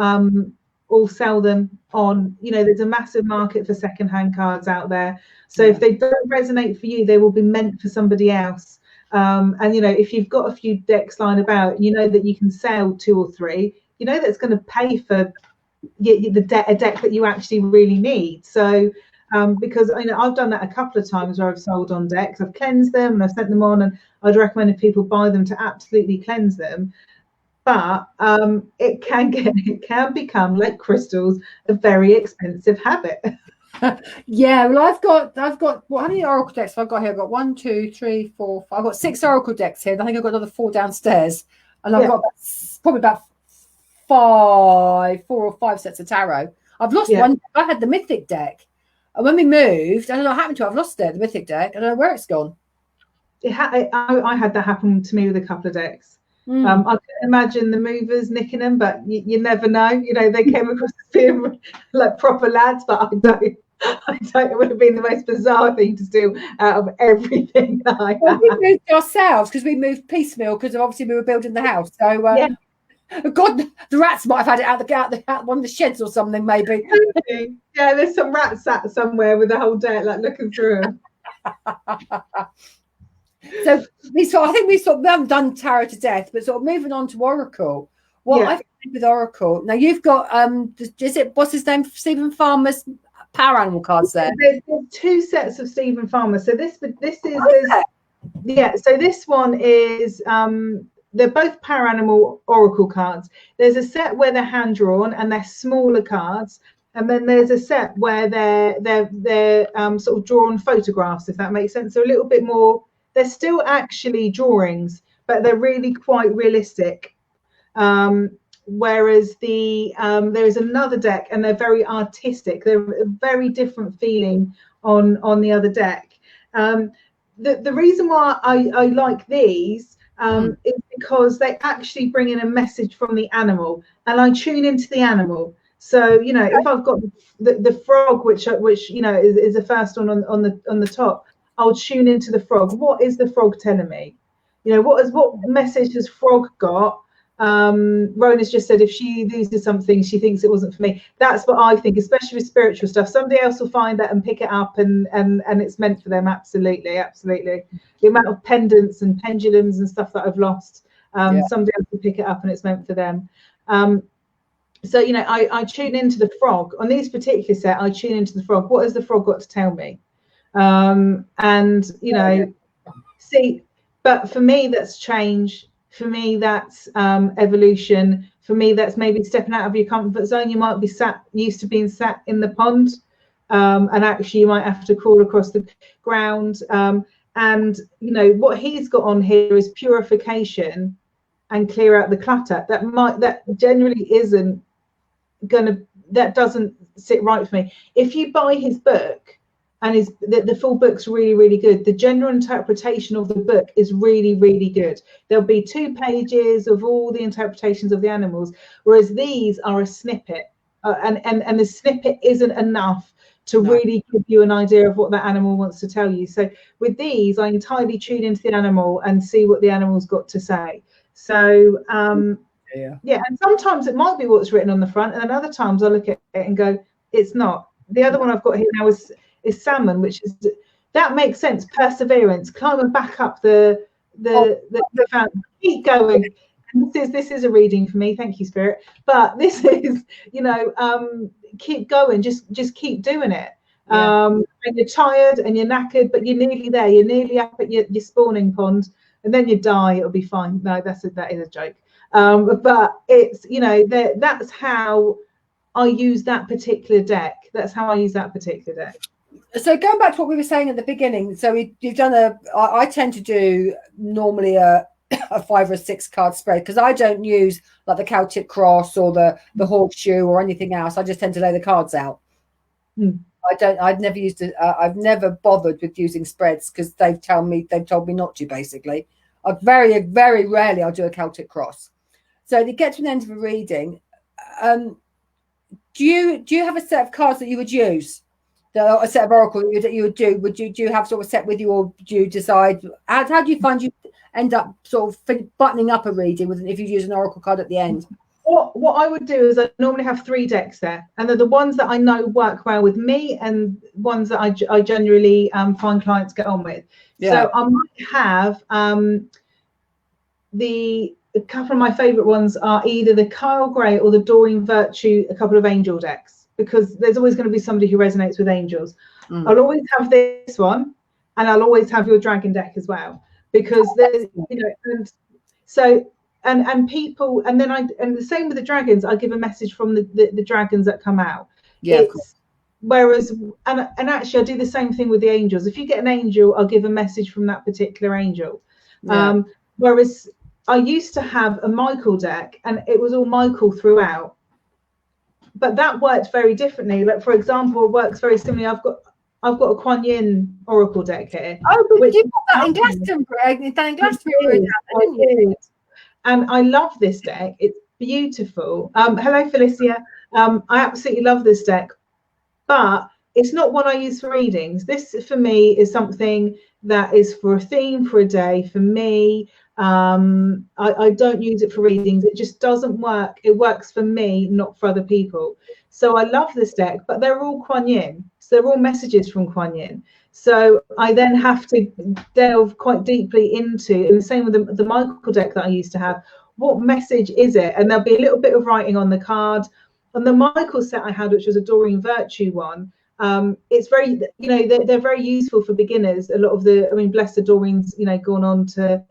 A: sell them on. You know, there's a massive market for secondhand cards out there. So if they don't resonate for you, they will be meant for somebody else. And you know, if you've got a few decks lying about, you know that you can sell 2 or 3. You know that's going to pay for a deck that you actually really need. So because you know, I've done that a couple of times where I've sold on decks. I've cleansed them and I've sent them on, and I'd recommend if people buy them to absolutely cleanse them. But it can become, like crystals, a very expensive habit.
B: Yeah, well, I've got what, how many oracle decks have I got here? I've got 1, 2, 3, 4, 5. I've got 6 oracle decks here. I think I've got another 4 downstairs, and I've got probably about 4 or 5 sets of tarot. I've lost one. I had the mythic deck, and when we moved, I don't know what happened to it. I've lost it, the mythic deck. I don't know where it's gone.
A: I had that happen to me with a couple of decks. I can imagine the movers nicking them, but you never know. You know, they came across as being like proper lads, but I don't. It would have been the most bizarre thing to steal out of everything that I had.
B: We moved ourselves because we moved piecemeal because obviously we were building the house. So God, the rats might have had it out one of the sheds or something, maybe.
A: Yeah, there's some rats sat somewhere with the whole deck, like looking through them.
B: So we haven't done tarot to death, but sort of moving on to oracle. What I find with oracle now, you've got what's his name, Stephen Farmer's Paranormal cards there.
A: There's 2 sets of Stephen Farmer. So this is so this one is they're both Paranormal oracle cards. There's a set where they're hand drawn and they're smaller cards, and then there's a set where they're sort of drawn photographs, if that makes sense. So a little bit more. They're still actually drawings, but they're really quite realistic. Whereas there is another deck, and they're very artistic. They're a very different feeling on the other deck. The reason why I like these is because they actually bring in a message from the animal, and I tune into the animal. So you know, if I've got the frog, which you know is the first one on the top, I'll tune into the frog. What is the frog telling me? You know, what message has frog got? Rona's just said if she loses something, she thinks it wasn't for me. That's what I think, especially with spiritual stuff. Somebody else will find that and pick it up, and it's meant for them. Absolutely. The amount of pendants and pendulums and stuff that I've lost, somebody else will pick it up and it's meant for them. So you know, I tune into the frog on these particular set. I tune into the frog. What has the frog got to tell me? And you know, see, but for me that's change. For me that's evolution. For me that's maybe stepping out of your comfort zone. You might be used to being sat in the pond, and actually you might have to crawl across the ground. And you know what he's got on here is purification and clear out the clutter. That generally isn't that doesn't sit right for me. If you buy his book, and the full book's really, really good. The general interpretation of the book is really, really good. There'll be 2 pages of all the interpretations of the animals, whereas these are a snippet, and the snippet isn't enough to really give you an idea of what that animal wants to tell you. So with these, I entirely tune into the animal and see what the animal's got to say. So and sometimes it might be what's written on the front, and then other times I look at it and go, it's not. The other one I've got here now is salmon, which is that makes sense. Perseverance, climbing back up the fountain. Keep going. And this is a reading for me. Thank you, Spirit. But this is, you know, keep going. Just keep doing it. And you're tired and you're knackered, but you're nearly there. You're nearly up at your spawning pond, and then you die. It'll be fine. No, that is a joke. But it's, you know, that's how I use that particular deck.
B: So going back to what we were saying at the beginning, so you've done I tend to do normally a 5 or 6 card spread, because I don't use like the Celtic cross or the horseshoe or anything else. I just tend to lay the cards out. I've never bothered with using spreads because they've told me not to, basically. Very, very rarely I'll do a Celtic cross. So to get to the end of a reading, do you have a set of cards that you would use? a set of oracle that you would do, do you have sort of set with you, or do you decide how do you find you end up sort of buttoning up a reading with if you use an oracle card at the end?
A: What I would do is I normally have 3 decks there, and they're the ones that I know work well with me and ones that I generally find clients get on with. So I might have a couple of my favorite ones are either the Kyle Gray or the Doreen Virtue, a couple of angel decks, because there's always going to be somebody who resonates with angels. I'll always have this one, and I'll always have your dragon deck as well, because there's, you know, and so and people, and then and the same with the dragons, I give a message from the dragons that come out. Whereas and actually I do the same thing with the angels. If you get an angel, I'll give a message from that particular angel. Whereas I used to have a Michael deck, and it was all Michael throughout, but that worked very differently. Like, for example, it works very similarly. I've got a Kuan Yin oracle deck here.
B: Oh, but you got that in Glastonbury.
A: And I love this deck. It's beautiful. Hello, Felicia. I absolutely love this deck, but it's not one I use for readings. This, for me, is something that is for a theme, for a day, for me. I don't use it for readings. It just doesn't work. It works for me, not for other people. So I love this deck, but they're all Kuan Yin. So they're all messages from Kuan Yin. So I then have to delve quite deeply into, and the same with the Michael deck that I used to have. What message is it? And there'll be a little bit of writing on the card. On the Michael set I had, which was a Doreen Virtue one, it's very, you know, they're very useful for beginners. A lot of the, I mean, bless the Doreen's, you know, gone on to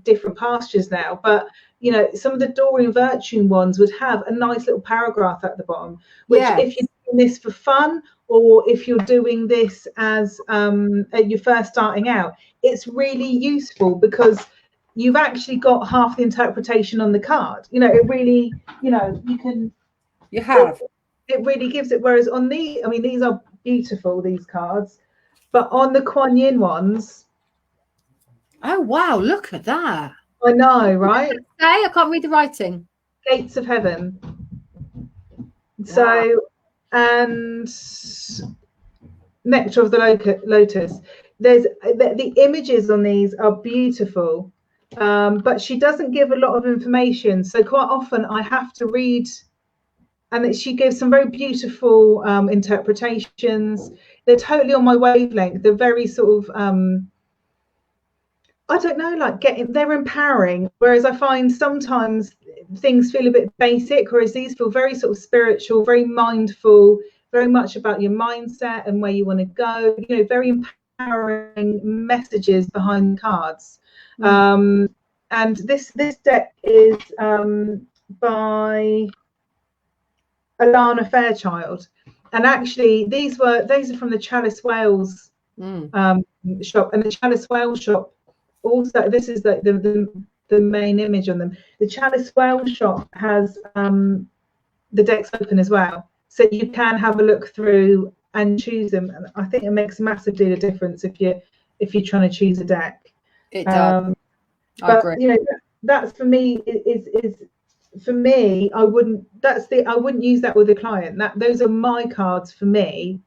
A: different pastures now, but you know, some of the Doreen Virtue ones would have a nice little paragraph at the bottom, which if you're doing this for fun, or if you're doing this as you're first starting out, it's really useful, because you've actually got half the interpretation on the card. You know, it really, you know, it really gives it. Whereas on I mean, these are beautiful, these cards, but on the Kuan Yin ones,
B: oh wow, look at that.
A: I know, right?
B: I can't read the writing.
A: Gates of Heaven. So, and Nectar of the Lotus. There's the images on these are beautiful, but she doesn't give a lot of information. So quite often I have to read, and she gives some very beautiful interpretations. They're totally on my wavelength. They're very sort of I don't know, like they're empowering. Whereas I find sometimes things feel a bit basic, whereas these feel very sort of spiritual, very mindful, very much about your mindset and where you want to go. You know, very empowering messages behind the cards. And this deck is by Alana Fairchild, and actually these are from the Chalice Wales shop, and the Chalice Wales shop. Also, this is the main image on them. The Chalice Wales shop has the decks open as well, so you can have a look through and choose them. And I think it makes a massive deal of difference if you're trying to choose a deck.
B: It does.
A: I agree. You know, that's for me is for me. I wouldn't use that with a client. Those are my cards for me,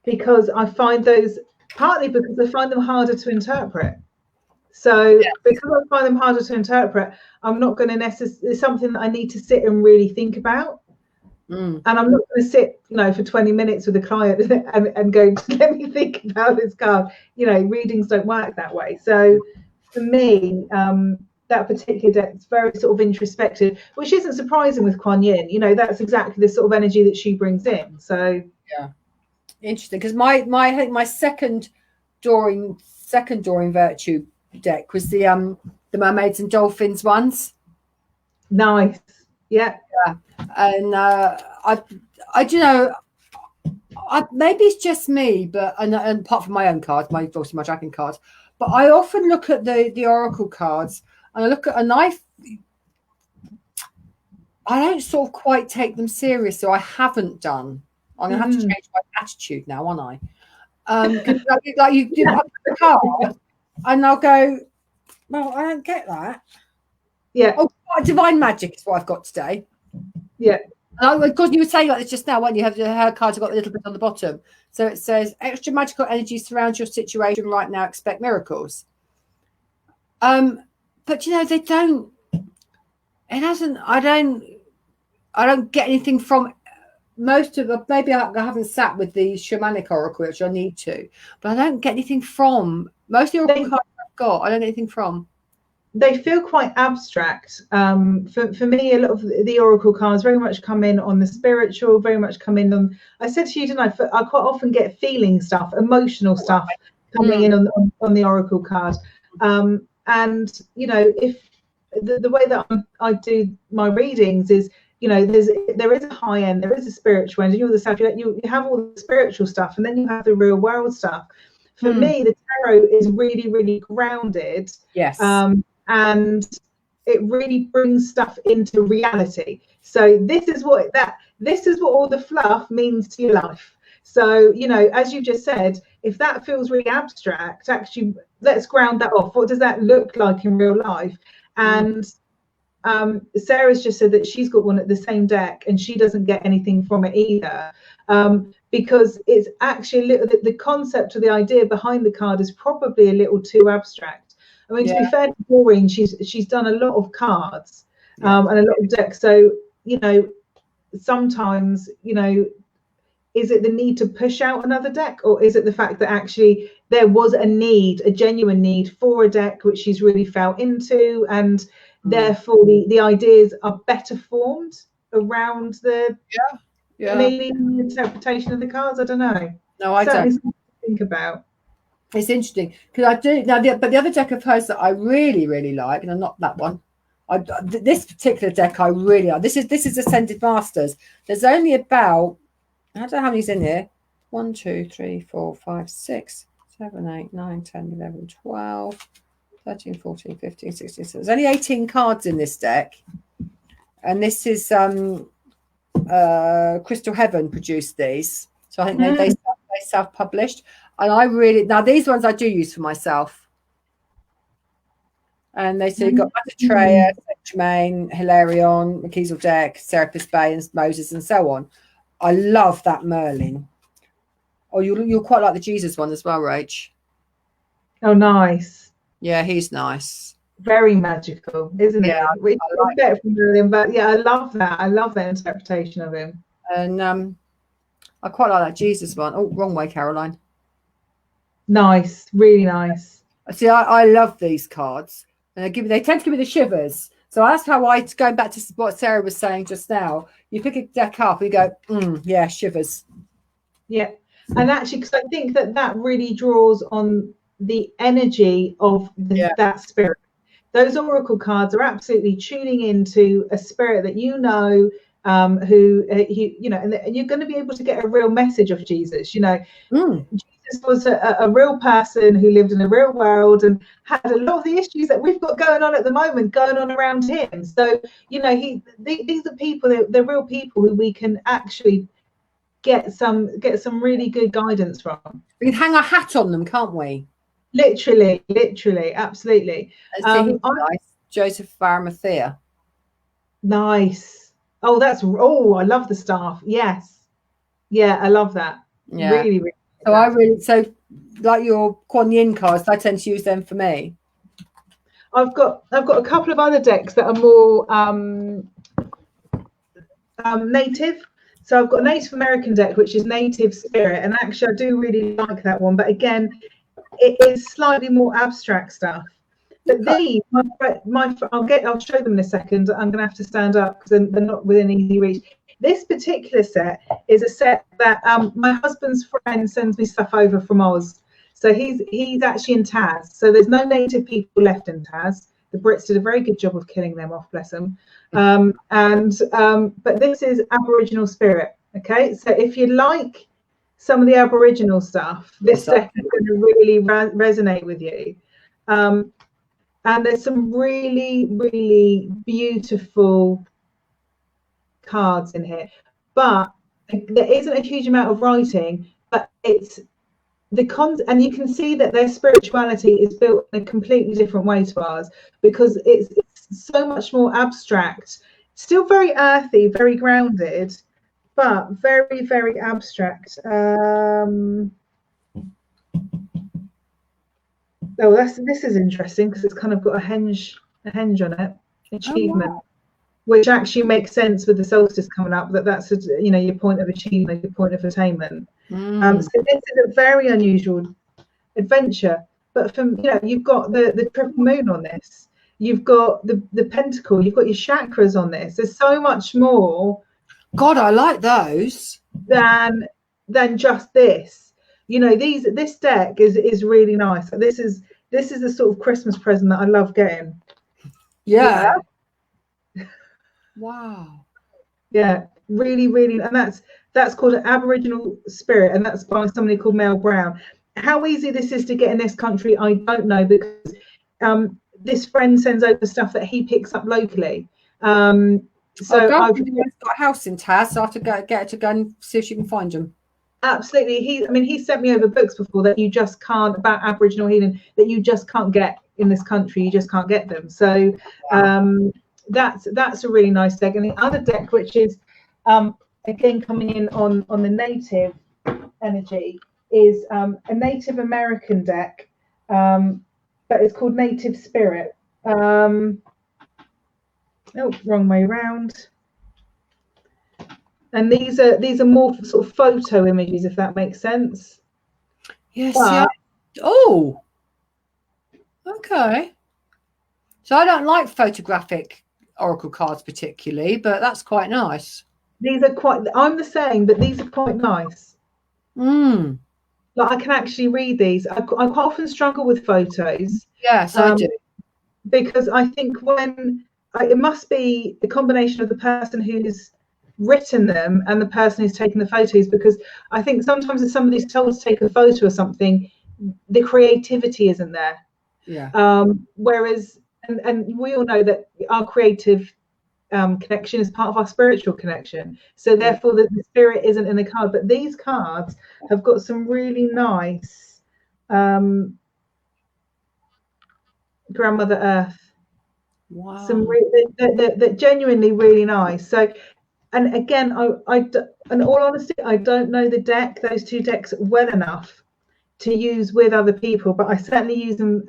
A: because I find those. Partly because I find them harder to interpret. So because I find them harder to interpret, I'm not going to necessarily, it's something that I need to sit and really think about. And I'm not going to sit, you know, for 20 minutes with a client and go, let me think about this card. You know, readings don't work that way. So for me, that particular deck is very sort of introspective, which isn't surprising with Kuan Yin. You know, that's exactly the sort of energy that she brings in. So
B: interesting, because my second Doreen Virtue deck was the Mermaids and Dolphins ones.
A: Nice. Yeah.
B: And I do you know, maybe it's just me, but and apart from my own cards, obviously my dragon cards, but I often look at the oracle cards and I look at I don't sort of quite take them serious, so I haven't done. I'm going to have to change my attitude now, aren't I? Because like you do the card, and I'll go, well, I don't get that.
A: Yeah.
B: Oh, divine magic is what I've got today.
A: Yeah.
B: Because you were saying like this just now, when you have her cards have got a little bit on the bottom, so it says extra magical energy surrounds your situation right now. Expect miracles. But you know they don't. It hasn't. I don't get anything from most of them. Maybe I haven't sat with the shamanic oracle, which I need to, but I don't get anything from most of the oracle cards I've got. I don't get anything from.
A: They feel quite abstract. For me, a lot of the oracle cards very much come in on the spiritual, very much come in on, I said to you, didn't I? I quite often get feeling stuff, emotional stuff coming in on the oracle card. And, you know, if the way that I do my readings is, you know, there is a high end, there is a spiritual end, and you have all the spiritual stuff, and then you have the real world stuff. For me, the tarot is really, really grounded.
B: Yes.
A: And it really brings stuff into reality. So this is what all the fluff means to your life. So, you know, as you just said, if that feels really abstract, actually let's ground that off. What does that look like in real life? And Sarah's just said that she's got one at the same deck and she doesn't get anything from it either, because it's actually the concept or the idea behind the card is probably a little too abstract. I mean, to be fair to Maureen, she's done a lot of cards and a lot of decks. So, you know, sometimes, you know, is it the need to push out another deck, or is it the fact that actually there was a genuine need for a deck which she's really fell into, and therefore the ideas are better formed around the meaning, the interpretation of the cards? I don't know.
B: No, I don't.
A: Something to think about.
B: It's interesting because I do now, but the other deck of hers that I really, really like, and not that one. This particular deck I really like. This is Ascended Masters. There's only about, I don't know how many's in here. 1, 2, 3, 4, 5, 6, 7, 8, 9, 10, 11, 12, 13, 14, 15, 16. So there's only 18 cards in this deck, and this is Crystal Heaven produced these. So I think they self-published. And I really, now these ones I do use for myself. And they say you've got Maitreya, Germain, Hilarion, McKeesel Deck, Serapis Bay, and Moses, and so on. I love that Merlin. Oh, you'll quite like the Jesus one as well, Rach.
A: Oh, nice.
B: Yeah, he's nice.
A: Very magical, isn't it? We like it from Merlin, but yeah, I love that. I love that interpretation of him. And
B: I quite like that Jesus one. Oh, wrong way, Caroline.
A: Nice, really nice.
B: See, I love these cards, and they tend to give me the shivers. So that's how going back to what Sarah was saying just now. You pick a deck up, and you go, yeah, shivers.
A: Yeah, and actually, because I think that really draws on the energy of that spirit. Those oracle cards are absolutely tuning into a spirit that you know. Who you know, and you're going to be able to get a real message of Jesus. You know, Jesus was a real person who lived in a real world and had a lot of the issues that we've got going on at the moment going on around him. So, you know, these are people, they're real people who we can actually get some really good guidance from.
B: We can hang our hat on them, can't we?
A: Literally, absolutely.
B: Nice. Joseph of Arimathea.
A: Nice. Oh, I love the staff. Yes. Yeah, I love that.
B: Yeah.
A: Really,
B: really. So like your Kuan Yin cards, I tend to use them for me.
A: I've got a couple of other decks that are more native. So I've got a Native American deck, which is Native Spirit, and actually I do really like that one. But again, it is slightly more abstract stuff. But these, I'll show them in a second. I'm going to have to stand up because they're not within easy reach. This particular set is a set that my husband's friend sends me stuff over from Oz. So he's actually in Taz. So there's no native people left in Taz. The Brits did a very good job of killing them off, bless them. But this is Aboriginal Spirit. Okay, so if you like some of the Aboriginal stuff, this deck is going to really resonate with you. And there's some really, really beautiful cards in here, but there isn't a huge amount of writing, but it's and you can see that their spirituality is built in a completely different way to ours, because it's so much more abstract Still very earthy, very grounded, but very, very abstract. Oh, this is interesting because it's kind of got a henge on it. Achievement.
B: Oh, wow.
A: Which actually makes sense with the solstice coming up, that's your point of achievement, your point of attainment. So this is a very unusual adventure, but from you've got the triple moon on this, you've got the pentacle, you've got your chakras on this. There's so much more.
B: God, I like those.
A: Than just this. This deck is really nice. This is the sort of Christmas present that I love getting.
B: Yeah. Wow.
A: Yeah, really, really, and that's called an Aboriginal spirit, and that's by somebody called Mel Brown. How easy this is to get in this country, I don't know, because this friend sends over stuff that he picks up locally. So I've
B: got a house in Taz, so I have to get her to go and see if she can find them.
A: Absolutely. He sent me over books before that you just can't, about Aboriginal healing, that you just can't get in this country. You just can't get them. So that's a really nice deck. And the other deck, which is again coming in on the native energy, is a Native American deck, but it's called Native Spirit. Oh, wrong way around. And these are more sort of photo images, if that makes sense.
B: Yes. Yeah. Oh. Okay. So I don't like photographic oracle cards particularly, but that's quite nice.
A: These are quite. I'm the same, but these are quite nice. Like I can actually read these. I quite often struggle with photos.
B: Yes, I do.
A: Because I think it must be a combination of the person who's written them and the person who's taken the photos, because I think sometimes if somebody's told to take a photo of something, the creativity isn't there.
B: Yeah.
A: Whereas, and we all know that our creative connection is part of our spiritual connection. So therefore, the spirit isn't in the card. But these cards have got some really nice Grandmother Earth.
B: Wow.
A: Some they're genuinely really nice. So. And again, in all honesty, I don't know those two decks well enough to use with other people, but I certainly use them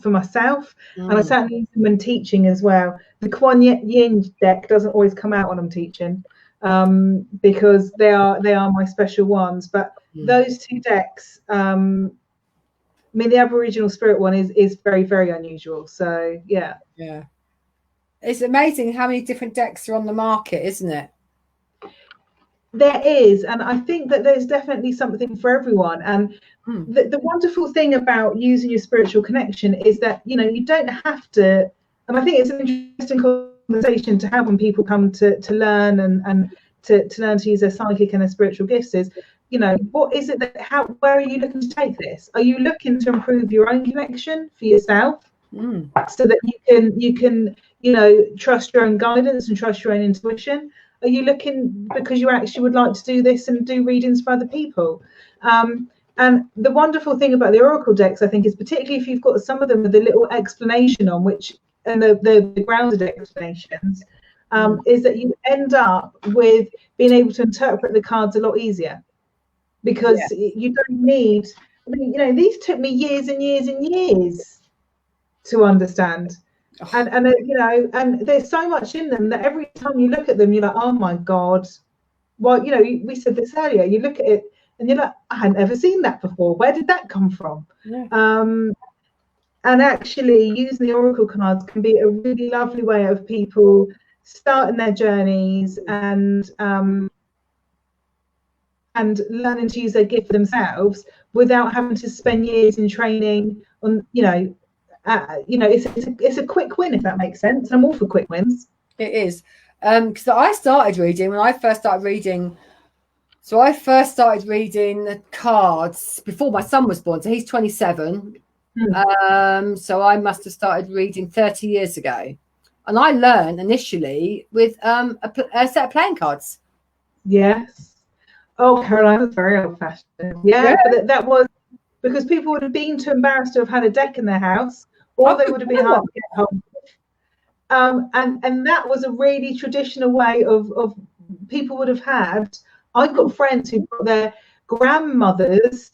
A: for myself, and I certainly use them when teaching as well. The Kuan Yin deck doesn't always come out when I'm teaching, because they are my special ones. But those two decks, the Aboriginal Spirit one is very, very unusual. So yeah.
B: It's amazing how many different decks are on the market, isn't it?
A: There is, and I think that there's definitely something for everyone. And the wonderful thing about using your spiritual connection is that you don't have to. And I think it's an interesting conversation to have when people come to learn and to learn to use their psychic and their spiritual gifts. Is what is it that where are you looking to take this? Are you looking to improve your own connection for yourself, so that you can trust your own guidance and trust your own intuition? Are you looking because you actually would like to do this and do readings for other people? And the wonderful thing about the oracle decks, I think, is particularly if you've got some of them with a little explanation on and the grounded explanations, is that you end up with being able to interpret the cards a lot easier, because you don't need. These took me years and years and years to understand. And there's so much in them that every time you look at them, you're like, oh my God. Well, we said this earlier. You look at it and you're like, I hadn't ever seen that before. Where did that come from? And actually, using the oracle cards can be a really lovely way of people starting their journeys and learning to use their gift for themselves without having to spend years in training on, it's a quick win, if that makes sense. I'm all for quick wins.
B: It is. Because I started reading when I first started reading. So I first started reading the cards before my son was born. So he's 27. So I must have started reading 30 years ago. And I learned initially with a set of playing cards.
A: Yes. Oh, Caroline, that's very old-fashioned. Yeah. But that was because people would have been too embarrassed to have had a deck in their house, or they would have been hard to get hold of. And that was a really traditional way of people would have had. I've got friends who've got their grandmother's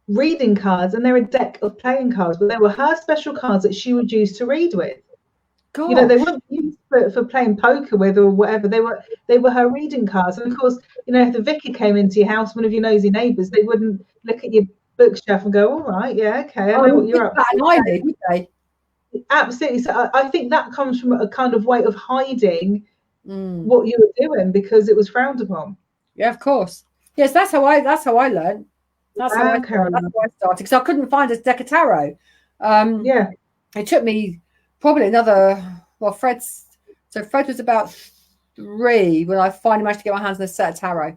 A: reading cards, and they're a deck of playing cards, but they were her special cards that she would use to read with.
B: Gosh.
A: You know, they weren't used for playing poker with or whatever. They were her reading cards. And of course, you know, if the vicar came into your house, one of your nosy neighbours, they wouldn't look at your bookshelf and go, all right, yeah, okay, I know what you're up to. Absolutely. So I think that comes from a kind of way of hiding what you were doing because it was frowned upon.
B: Yeah, of course. Yes, that's how I learned. That's how I started because I couldn't find a deck of tarot.
A: Yeah.
B: It took me probably another. Well, Fred was about 3 when I finally managed to get my hands on a set of tarot.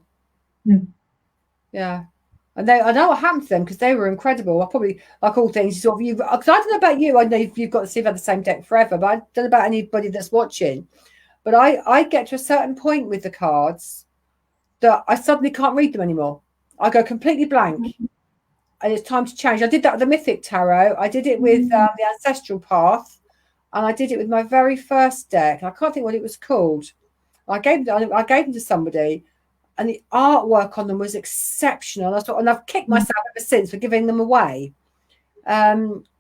B: Yeah. And I know what happened to them because they were incredible. I probably, like all things, sort of because I don't know about you. I know you've got to see if you've had the same deck forever, but I don't know about anybody that's watching. But I get to a certain point with the cards that I suddenly can't read them anymore. I go completely blank, and it's time to change. I did that with the Mythic Tarot. I did it with the Ancestral Path, and I did it with my very first deck. I can't think what it was called. I gave them to somebody. And the artwork on them was exceptional. And I've kicked myself ever since for giving them away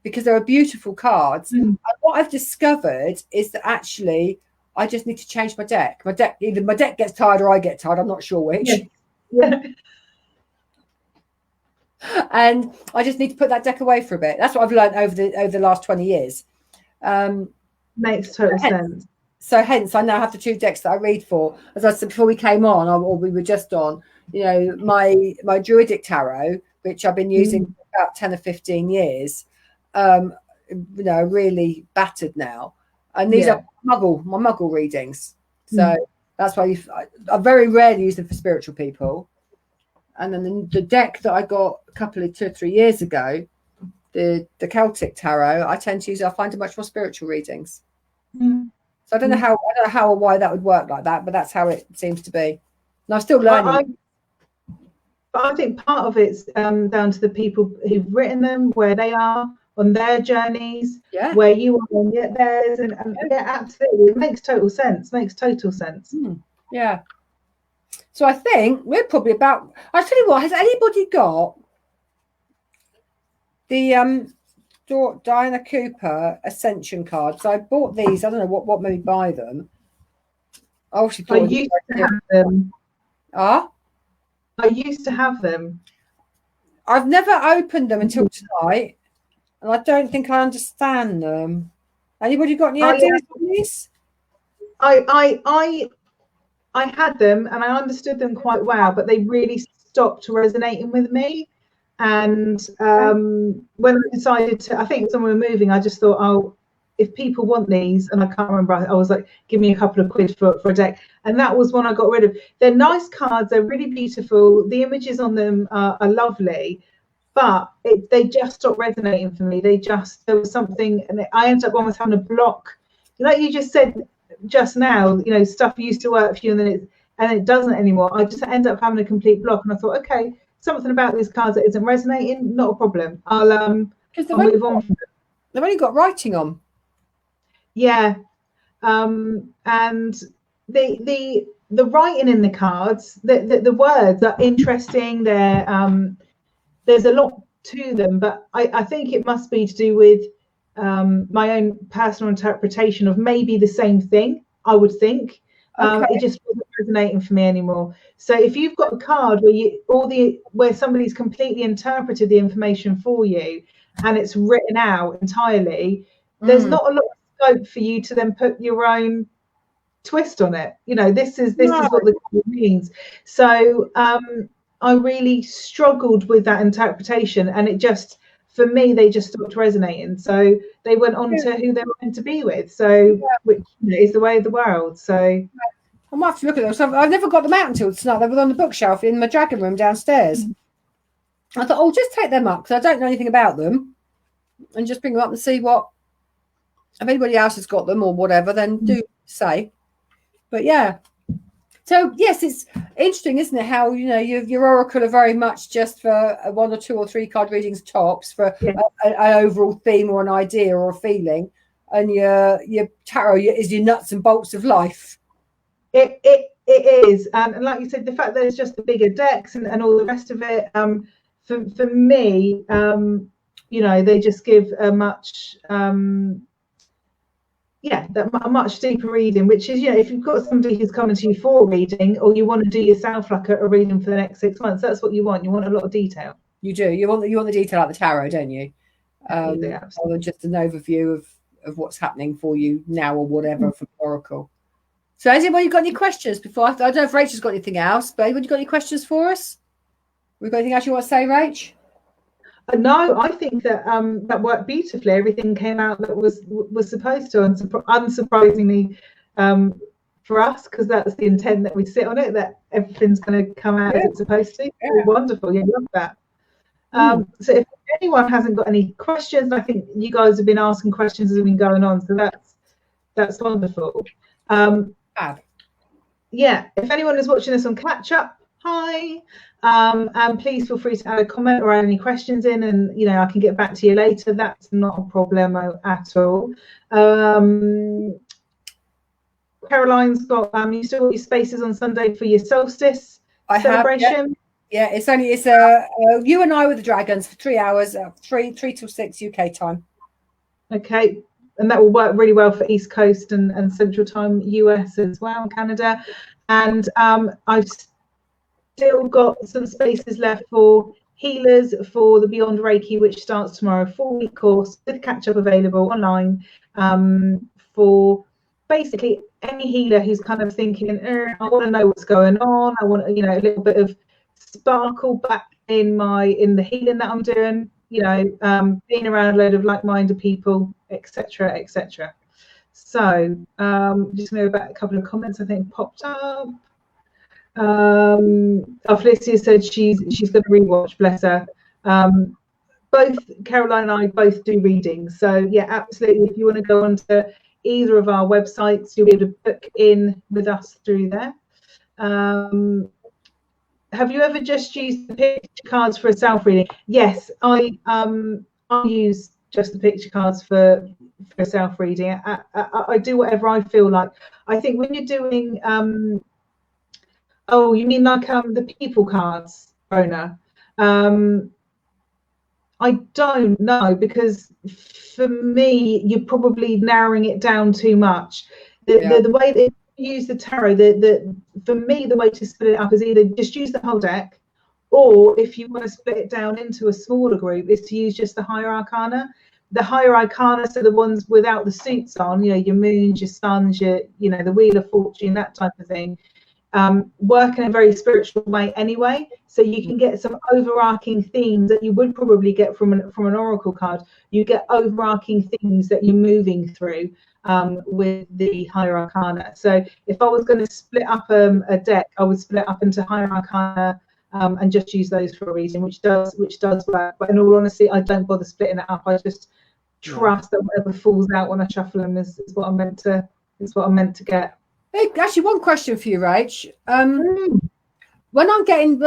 B: because they're beautiful cards. And what I've discovered is that actually I just need to change my deck. Either my deck gets tired or I get tired. I'm not sure which.
A: Yeah.
B: And I just need to put that deck away for a bit. That's what I've learned over the last 20 years.
A: Makes total sense.
B: So hence, I now have the 2 decks that I read for. As I said before we came on, or we were just on, you know, my Druidic Tarot, which I've been using for about 10 or 15 years, you know, really battered now. And these are my Muggle readings. So that's why I very rarely use them for spiritual people. And then the deck that I got 2 or 3 years ago, the Celtic Tarot, I tend to use. I find it much more spiritual readings. So I don't know how or why that would work like that, but that's how it seems to be. And I'm still learning.
A: I think part of it's down to the people who've written them, where they are on their journeys, where you are on theirs, and yeah, absolutely, it makes total sense.
B: Yeah. So I think we're probably about. I'll tell you what. Has anybody got the Diana Cooper Ascension cards? I bought these. I don't know what made me buy them. I used to have them.
A: I used to have them.
B: I've never opened them until tonight, and I don't think I understand them. Anybody got any ideas on these?
A: I had them and I understood them quite well, but they really stopped resonating with me. And when I decided to, I think when we were moving, I just thought, oh, if people want these, and I can't remember, I was like, give me a couple of quid for a deck. And that was one I got rid of. They're nice cards. They're really beautiful. The images on them are lovely, but they just stopped resonating for me. There was something, and I ended up almost having a block. Like you just said just now, you know, stuff used to work for you and it doesn't anymore. I just ended up having a complete block, and I thought, okay, something about these cards that isn't resonating, not a problem. I'll move on.
B: They've only got writing on.
A: Yeah, and the writing in the cards, the words are interesting. There's a lot to them, but I think it must be to do with my own personal interpretation of maybe the same thing. I would think it just wasn't resonating for me anymore. So if you've got a card where somebody's completely interpreted the information for you and it's written out entirely, there's not a lot of scope for you to then put your own twist on it. You know, this is what the card means. So I really struggled with that interpretation, and it just, for me, they just stopped resonating. So they went on to who they were meant to be with. So which is the way of the world. So
B: I might have to look at them. So I've never got them out until tonight. They were on the bookshelf in my dragon room downstairs. I thought, oh, just take them up because I don't know anything about them, and just bring them up and see what, if anybody else has got them or whatever, then do say. But yeah. So yes, it's interesting, isn't it? How, you know, your oracle are very much just for 1 or 2 or 3 card readings tops for an overall theme or an idea or a feeling, and your tarot is your nuts and bolts of life.
A: It is, and like you said, the fact that it's just the bigger decks and all the rest of it, for me, you know, they just give a much a much deeper reading, which is, you know, if you've got somebody who's coming to you for a reading, or you want to do yourself like a reading for the next 6 months, that's what you want. You want a lot of detail.
B: You do. You want the detail out of the tarot, don't you?
A: You do,
B: rather than just an overview of what's happening for you now or whatever from Oracle. So has anybody got any questions before? I don't know if Rachel's got anything else, but anybody got any questions for us? We've got anything else you want to say, Rach?
A: No, I think that that worked beautifully. Everything came out that was supposed to, unsurprisingly for us, because that's the intent that we sit on it, that everything's going to come out as it's supposed to. Yeah. Wonderful. Yeah, love that. So if anyone hasn't got any questions, I think you guys have been asking questions as we've been going on, so that's wonderful. Yeah, if anyone is watching this on catch up, hi, and please feel free to add a comment or add any questions in, and, you know, I can get back to you later. That's not a problem at all. Caroline's got you still got your spaces on Sunday for your solstice celebration.
B: Yeah, it's you and I with the dragons for 3 hours, 3 till 6 UK time. Okay,
A: and that will work really well for East Coast and Central Time US as well, Canada. And I've still got some spaces left for healers for the Beyond Reiki, which starts tomorrow, 4-week course with catch up available online for basically any healer who's kind of thinking, I want to know what's going on. I want, you know, a little bit of sparkle back in the healing that I'm doing, you know, being around a load of like-minded people, etc., etc. So just going to go back a couple of comments I think popped up. Felicia said she's going to rewatch, bless her. Both Caroline and I both do readings, so yeah, absolutely. If you want to go onto either of our websites, you'll be able to book in with us through there. Have you ever just used the picture cards for a self reading? Yes, I use just the picture cards for a self reading. I do whatever I feel like. I think when you're doing oh, you mean like the people cards, Rona? I don't know, because for me, you're probably narrowing it down too much. The way that you use the tarot, for me, the way to split it up is either just use the whole deck, or if you want to split it down into a smaller group, is to use just the higher arcana. The higher arcana, so the ones without the suits on, you know, your moons, your suns, your, you know, the Wheel of Fortune, that type of thing, work in a very spiritual way anyway, so you can get some overarching themes that you would probably get from an oracle card. You get overarching themes that you're moving through with the higher arcana. So if I was going to split up a deck, I would split up into higher arcana and just use those for a reason, which does work. But in all honesty, I don't bother splitting it up. I just trust that whatever falls out when I shuffle them is what I'm meant to get.
B: Hey, actually, one question for you, Rach. When I'm getting,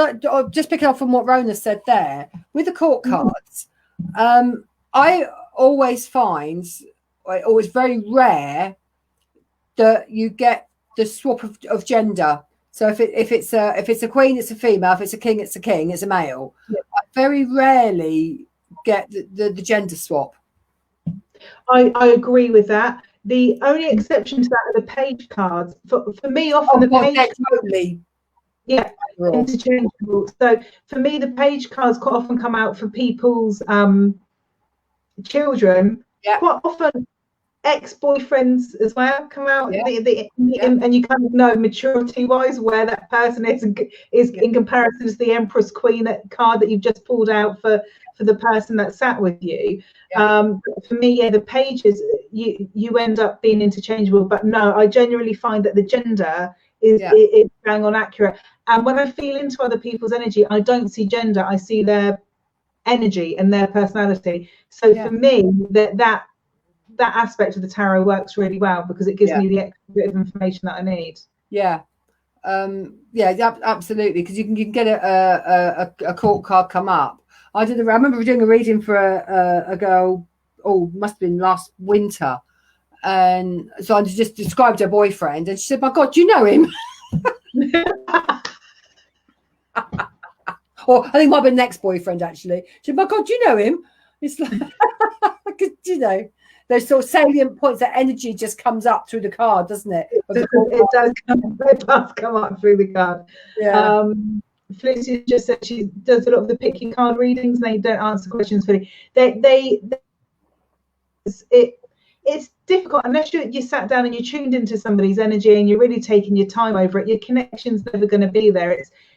B: just picking up from what Rona said there, with the court cards, I always find, or it's very rare, that you get the swap of gender. So if it's a queen, it's a female. If it's a king, it's a king. It's a male. Yeah. I very rarely get the gender swap.
A: I agree with that. The only exception to that are the page cards. For me, often the page
B: totally.
A: Yeah, interchangeable. So for me, the page cards quite often come out for people's children. Yeah. Quite often ex-boyfriends as well come out. Yeah. And you kind of know maturity-wise where that person is in comparison to the Empress Queen card that you've just pulled out for the person that sat with you. Yeah. For me, the pages, you end up being interchangeable. But no, I genuinely find that the gender is bang on accurate. And when I feel into other people's energy, I don't see gender. I see their energy and their personality. So for me, that aspect of the tarot works really well, because it gives me the extra bit of information that I need. Yeah.
B: Absolutely, because you can get a court card come up. I remember doing a reading for a girl, must have been last winter, And so I just described her boyfriend, and she said, "My God, do you know him?" Or I think it might be next boyfriend actually. She said, "My God, do you know him?" It's like, you know, those sort of salient points, that energy just comes up through the card, doesn't it?
A: It does come up through the card.
B: Yeah.
A: Felicity just said she does a lot of the pick your card readings. They don't answer questions fully. It's difficult unless you sat down and you tuned into somebody's energy and you're really taking your time over it. Your connection's never going to be there.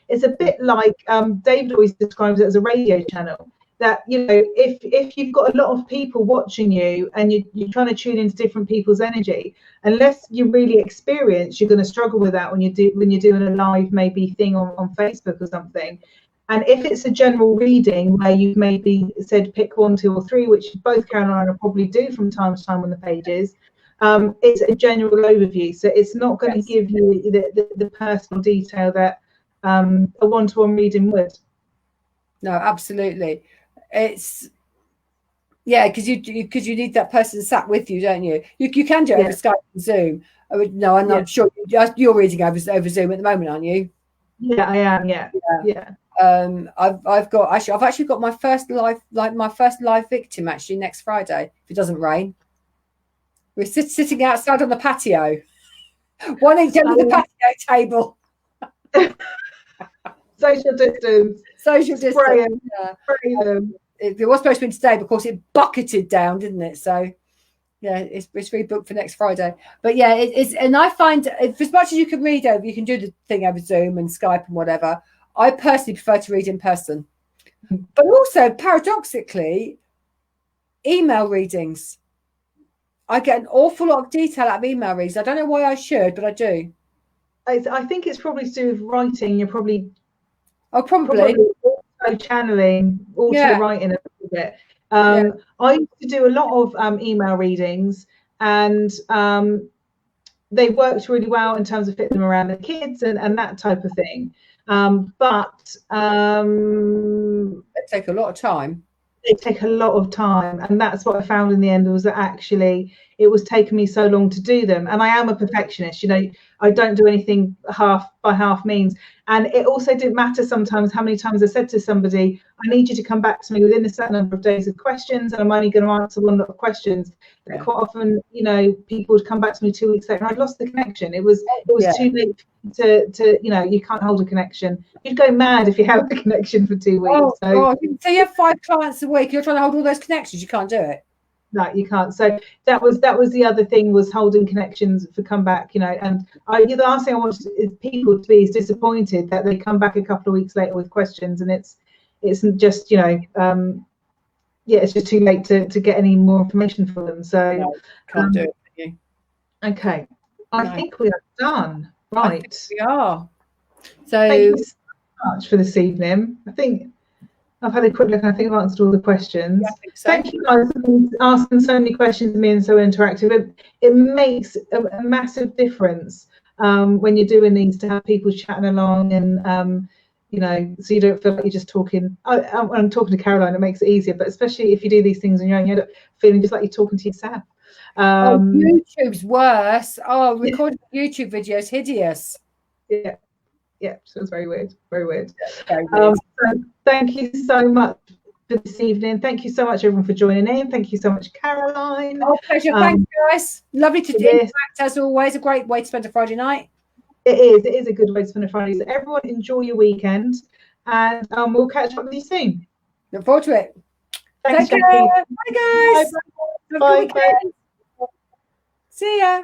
A: It's a bit like David always describes it as a radio channel. That, you know, if you've got a lot of people watching you and you're trying to tune into different people's energy, unless you're really experienced, you're going to struggle with that when you're doing a live maybe thing on Facebook or something. And if it's a general reading where you've maybe said pick 1, 2, or 3, which both Caroline will probably do from time to time on the pages, it's a general overview. So it's not going to give you the personal detail that a one-to-one reading would. No,
B: absolutely. It's because you need that person sat with you, don't you? You can do it over Skype and Zoom. No, I'm not sure. You're reading over Zoom at the moment, aren't you?
A: Yeah, I am. Yeah.
B: I've actually got my first live victim actually next Friday, if it doesn't rain. We're sitting outside on the patio, one each end of the patio table.
A: Social distance.
B: Spray them. It was supposed to be today, but of course it bucketed down, didn't it? So yeah, it's rebooked for next Friday. But yeah, it's, and I find as much as you can read over, you can do the thing over Zoom and Skype and whatever. I personally prefer to read in person. But also, paradoxically, email readings. I get an awful lot of detail out of email readings. I don't know why I should, but I do.
A: I think it's probably to do with writing. You're probably
B: probably
A: also channeling auto writing a little bit. I used to do a lot of email readings, and they worked really well in terms of fitting them around the kids and that type of thing. But
B: they take a lot of time.
A: They take a lot of time, and that's what I found in the end, was that actually it was taking me so long to do them. And I am a perfectionist, you know, I don't do anything half by half means. And it also didn't matter sometimes how many times I said to somebody, I need you to come back to me within a certain number of days of questions, and I'm only going to answer one lot of questions. Quite often, you know, people would come back to me 2 weeks later and I'd lost the connection. It was too late to you know, you can't hold a connection. You'd go mad if you have a connection for 2 weeks.
B: So you have 5 clients a week, you're trying to hold all those connections, you can't do it.
A: No, you can't. So that was the other thing, was holding connections for comeback, you know. And the last thing I want is people to be disappointed that they come back a couple of weeks later with questions, and it's just, you know, it's just too late to get any more information for them. So
B: can't do it. Can you?
A: Okay, I think we are done. Right,
B: we are. So
A: thank you so much for this evening. I think I've had a quick look and I think I've answered all the questions.
B: Yeah, I think so.
A: Thank you guys for asking so many questions to me and so interactive. It makes a massive difference when you're doing these, to have people chatting along, and you know, so you don't feel like you're just talking. I'm talking to Caroline, it makes it easier, but especially if you do these things on your own, you're feeling just like you're talking to yourself.
B: YouTube's worse. Recording YouTube videos, hideous.
A: Yeah, so it's very weird. Very weird.
B: Very weird.
A: So thank you so much for this evening. Thank you so much, everyone, for joining in. Thank you so much, Caroline.
B: Oh, pleasure. Thanks, guys. Lovely to interact, as always. A great way to spend a Friday night.
A: It is a good way to spend a Friday. So everyone, enjoy your weekend, and we'll catch up with you soon.
B: Look forward to it.
A: Thanks,
B: Take care. Bye, guys.
A: Bye.
B: See ya.